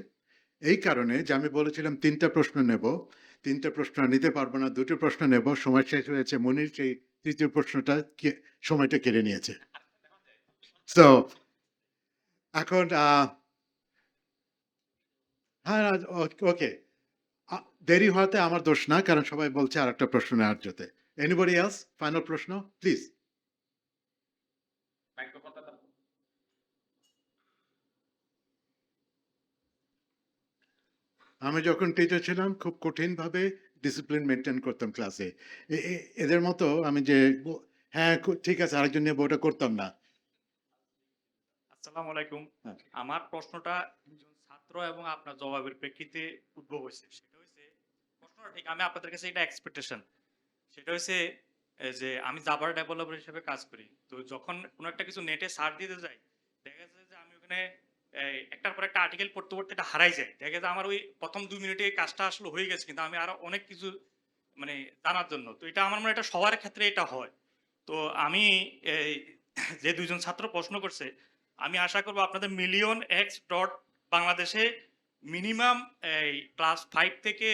এই কারণে যে আমি বলেছিলাম 3টা প্রশ্ন নেব, 3টা প্রশ্ন নিতে পারবো না, 2টো প্রশ্ন নেব, সময় শেষ হয়েছে, মনির সেই তৃতীয় প্রশ্নটা সময়টা কেড়ে নিয়েছে। সো এখন হ্যাঁ ওকে, দেরি হওয়াতে আমার দোষ না, কারণ সবাই বলছে আর একটা প্রশ্ন নেওয়ার জন্য। এনিবডি এলস ফাইনাল প্রশ্ন প্লিজ। আমি যখন টিচার ছিলাম খুব কঠিনভাবে ডিসিপ্লিন মেনটেন করতাম ক্লাসে। এদের মতো আমি যে হ্যাঁ ঠিক আছে আরেকজন নিয়ে ওটা করতাম না। আসসালামু আলাইকুম। হ্যাঁ। আমার প্রশ্নটা একজন ছাত্র এবং আপনার জবাবের প্রেক্ষিতে উদ্ভব হয়েছে। সেটা হচ্ছে প্রশ্নটা ঠিক, আমি আপনাদের কাছে একটা এক্সপেকটেশন। সেটা হচ্ছে যে আমি জাভার ডেভেলপার হিসেবে কাজ করি। তো যখন কোনো একটা কিছু নেটে সার্চ দিতে যাই, দেখা যায় যে আমি ওখানে একটার পর একটা আর্টিকেল পড়তে পড়তে এটা হারাই যায়। দেখা যায় আমার ওই প্রথম 2 মিনিটে এই কাজটা আসলে হয়ে গেছে, কিন্তু আমি আরো অনেক কিছু মানে জানার জন্য। তো এটা আমার মনে হয় এটা সবার ক্ষেত্রে এটা হয়। তো আমি এই যে 2 জন ছাত্র প্রশ্ন করছে, আমি আশা করব আপনাদের MillionX বাংলাদেশে মিনিমাম এই ক্লাস 5 থেকে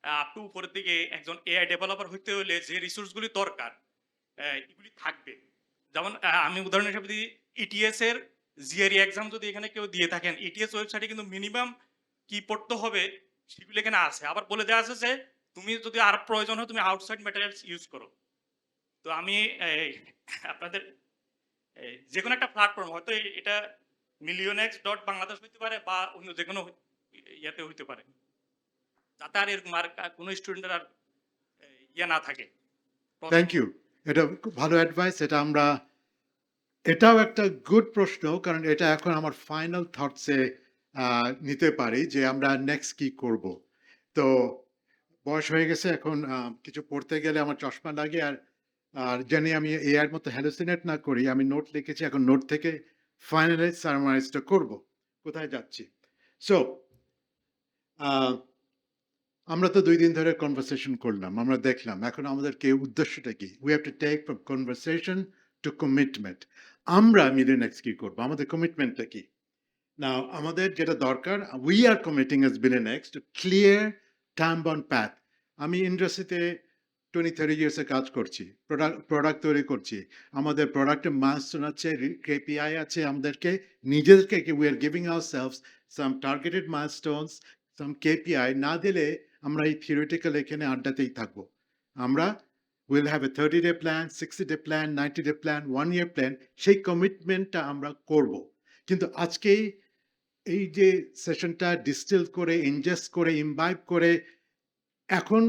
আপ টু উপরের দিকে একজন এআই ডেভেলপার হইতে হলে যে রিসোর্সগুলি দরকার এগুলি থাকবে। যেমন আমি উদাহরণ হিসেবে দিই, ইটিএস এর জিআরই এক্সাম যদি এখানে কেউ দিয়ে থাকেন, ইটিএস ওয়েবসাইটে কিন্তু মিনিমাম কি পড়তে হবে সেগুলো এখানে আছে। আবার বলে দেওয়া আছে যে তুমি যদি আর প্রয়োজন হয় তুমি আউটসাইড ম্যাটেরিয়ালস ইউজ করো। তো আমি আপনাদের যে কোনো একটা প্ল্যাটফর্ম, হয়তো এটা MillionX.Bangladesh হইতে পারে বা অন্য যে কোনো ইয়াতে হইতে পারে, যাতে আর এরকম আর কোনো স্টুডেন্টের আর ইয়ে না থাকে। থ্যাংক ইউ, এটা খুব ভালো অ্যাডভাইস। এটাও একটা গুড প্রশ্ন, কারণ এটা এখন আমার ফাইনাল থটসে নিতে পারি যে আমরা নেক্সট কি করব। তো বয়স হয়ে গেছে এখন, কিছু পড়তে গেলে আমার চশমা লাগে, আর আর জানি আমি এআইয়ের মতো হ্যালুসিনেট না করি, আমি নোট লিখেছি, এখন নোট থেকে ফাইনালাইজ সারমারাইজটা করব কোথায় যাচ্ছি। সো আমরা তো 2 দিন ধরে কনভারসেশন করলাম, আমরা দেখলাম এখন আমাদেরকে উদ্দেশ্যটা কি। We have to take from conversation to commitment. আমরা মিলিয়নেক্স কি করবো, আমাদের কমিটমেন্টটা কি। না, আমাদের যেটা দরকার, উই আর কমিটিং এস মিলিয়নেক্স to clear time bound path. আমি ইন্ডাস্ট্রিতে 20-30 ইয়ার্সে কাজ করছি, প্রোডাক্ট তৈরি করছি, আমাদের প্রোডাক্টের মাইলস্টোন আছে, কেপিআই আছে, আমাদেরকে নিজেদেরকে we are giving ourselves some targeted milestones, some KPI না দিলে আমরা এই থিওরিটিক্যাল এখানে আড্ডাতেই থাকবো। আমরা will have a 30-day plan, 60-day plan, 90-day plan, 1 year plan, সেই কমিটমেন্টটা আমরা করব। কিন্তু আজকে এই যে সেশনটা ডিস্টিল করে, ইনজেস্ট করে, ইমবাইব করে এখন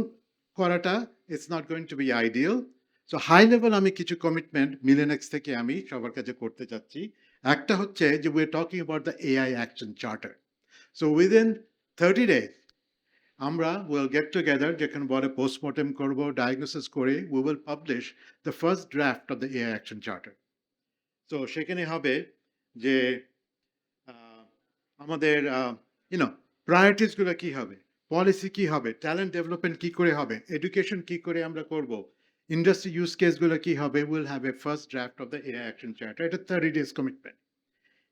করাটা it's not going to be ideal. So high level আমি কিছু কমিটমেন্ট মিলিয়নেক্স থেকে আমি সবার কাছে করতে চাচ্ছি। একটা হচ্ছে যে we are talking about the AI action charter. So within 30 days আমরা উইল গেট টুগেদার, যেখানে বলে পোস্টমর্টেম করব, ডায়াগনোসিস করে we will publish the first draft of the AI action charter. তো সেখানে হবে যে আমাদের প্রায়োরিটিসগুলো কি হবে, পলিসি কি হবে, ট্যালেন্ট ডেভেলপমেন্ট কি করে হবে, এডুকেশন কি করে আমরা করব, ইন্ডাস্ট্রি ইউজ কেসগুলো কি হবে। Will have a first draft of the AI action charter. এটা 30 days commitment.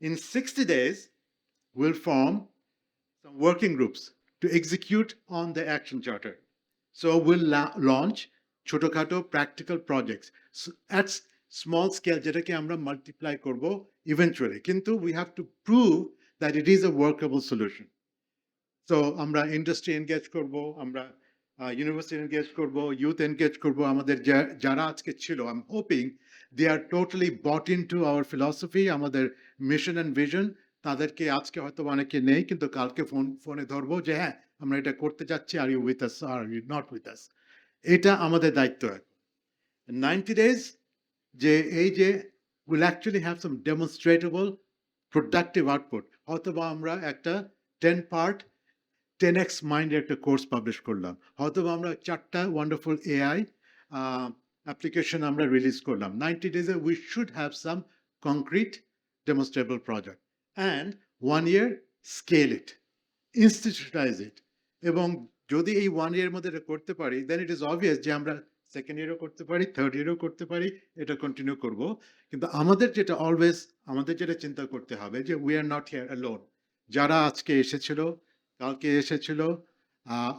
In 60 days will form some working groups to execute on the action charter. So we'll launch chotokato practical projects at small scale, যেটাকে আমরা multiply করব eventually. কিন্তু we have to prove that it is a workable solution. So আমরা industry engage করব, আমরা university engage করব, youth engage করব, আমাদের যারা আজকে ছিল, I'm hoping they are totally bought into our philosophy, আমাদের mission and vision। তাদেরকে আজকে হয়তো অনেকে নেই, কিন্তু কালকে ফোনে ধরবো যে হ্যাঁ আমরা এটা করতে যাচ্ছি, are you with us are you not with us. এটা আমাদের দায়িত্ব। 90 days যে এই যে will actually have some ডেমনস্ট্রেটেবল productive output. হয়তো বা আমরা একটা 10-part 10x মাইন্ডের একটা কোর্স পাবলিশ করলাম, হয়তো বা আমরা 4টা ওয়ান্ডারফুল এআই অ্যাপ্লিকেশন আমরা রিলিজ করলাম। 90 days we should have some concrete demonstrable project, and 1 year scale it, institutionalize it। এবং যদি এই 1 year মধ্যে এটা করতে পারি, then it is obvious যে আমরা সেকেন্ড ইয়ারও করতে পারি, থার্ড ইয়ারও করতে পারি, এটা কন্টিনিউ করব। কিন্তু আমাদের যেটা চিন্তা করতে হবে যে we are not here alone. যারা আজকে এসেছিল, কালকে এসেছিল,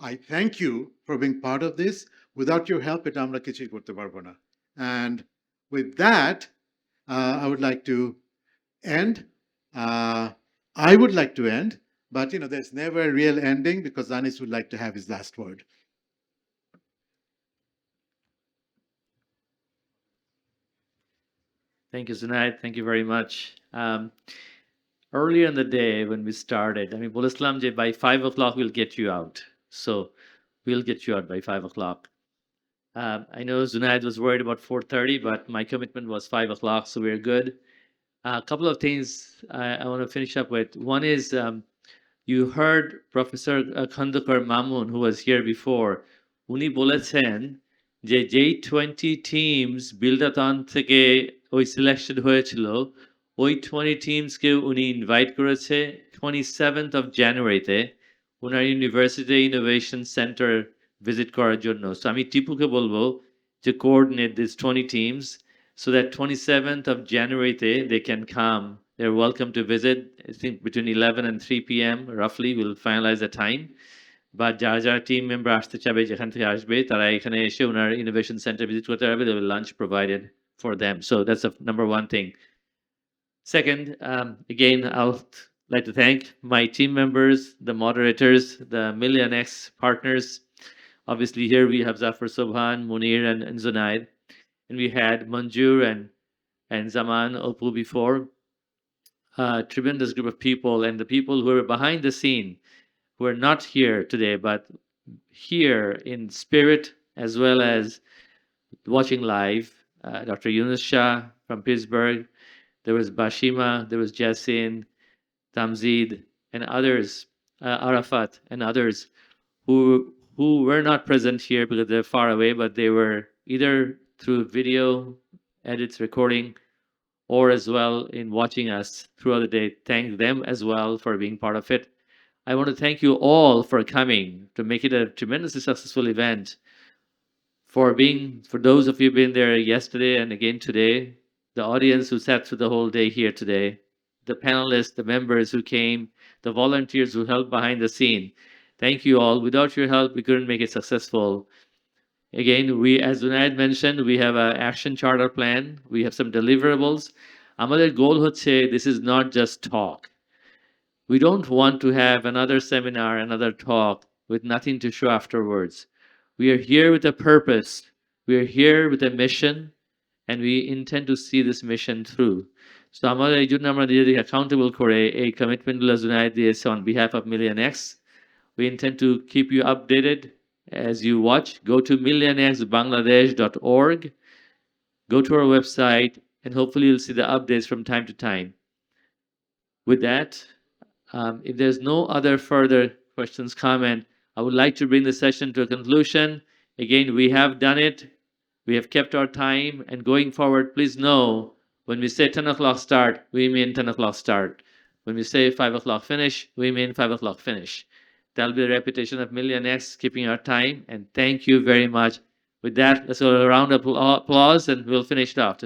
I thank you for being part of this. Without your help এটা আমরা কিছুই করতে পারবো না। And with that I would like to end. I would like to end, but there's never a real ending, because Anis would like to have his last word. Thank you, Zunaid. Thank you very much. Earlier in the day when we started, I mean, Bolislam, by 5 o'clock we'll get you out. So we'll get you out by 5 o'clock. I know Zunaid was worried about 4:30, but my commitment was 5 o'clock, so we're good. A couple of things I want to finish up with. One is you heard Professor Khandakar Mamun, who was here before. Uni bolechen যে যেই 20 teams buildathon থেকে ওই selection হয়েছিল, ওই 20 teamsকে উনি invite করেছে 27th of January-তে ওনার ইউনিভার্সিটি ইনোভেশন সেন্টার ভিজিট করার জন্য। সো আমি টিপুকে বলবো to coordinate these 20 teams so that 27th of January they can come they're welcome to visit. I think between 11 and 3 p.m. roughly, we'll finalize the time. But যারা যারা team member আসতে চাবে যেখান থেকে আসবে তারা এখানে এসে ওনার ইনোভেশন সেন্টার ভিজিট করতে পারবে there will be lunch provided for them. So that's the number one thing. Second, again, I'll like to thank my team members, the moderators, the MillionX partners. Obviously, here we have Zafar Sobhan, Munir, and Zunaid. And we had Manjur and Zaman Opu before. Tremendous group of people, and the people who are behind the scene, who are not here today, but here in spirit as well as watching live. Dr. Yunus Shah from Pittsburgh. There was Bashima, there was Jasin, Tamzid, and others, Arafat and others who were not present here because they're far away, but they were either through video edits, recording, or as well in watching us throughout the day. Thank them as well for being part of it. I want to thank you all for coming to make it a tremendously successful event. For those of you who've been there yesterday and again today, the audience who sat through the whole day here today, the panelists, the members who came, the volunteers who helped behind the scene. Thank you all. Without your help, we couldn't make it successful. Again, as Zunaid mentioned, we have an action charter plan. We have some deliverables. Amader goal হচ্ছে, this is not just talk. We don't want to have another seminar, another talk with nothing to show afterwards. We are here with a purpose. We are here with a mission, and we intend to see this mission through. So আমাদের এই জন্য আমরা নিজেদেরকে accountable করে এই কমিটমেন্টগুলো Zunaid দিয়েছে on behalf of MillionX. We intend to keep you updated as you watch. Go to millionxbangladesh.org. Go to our website, and hopefully you'll see the updates from time to time. With that, if there's no other further questions, comment, I would like to bring the session to a conclusion. Again, we have done it. We have kept our time, and going forward, please know when we say 10 o'clock start, we mean 10 o'clock start. When we say 5 o'clock finish, we mean 5 o'clock finish. That'll be a repetition of MillionX keeping our time, and thank you very much. With that, let's go a round of applause, and we'll finish it off.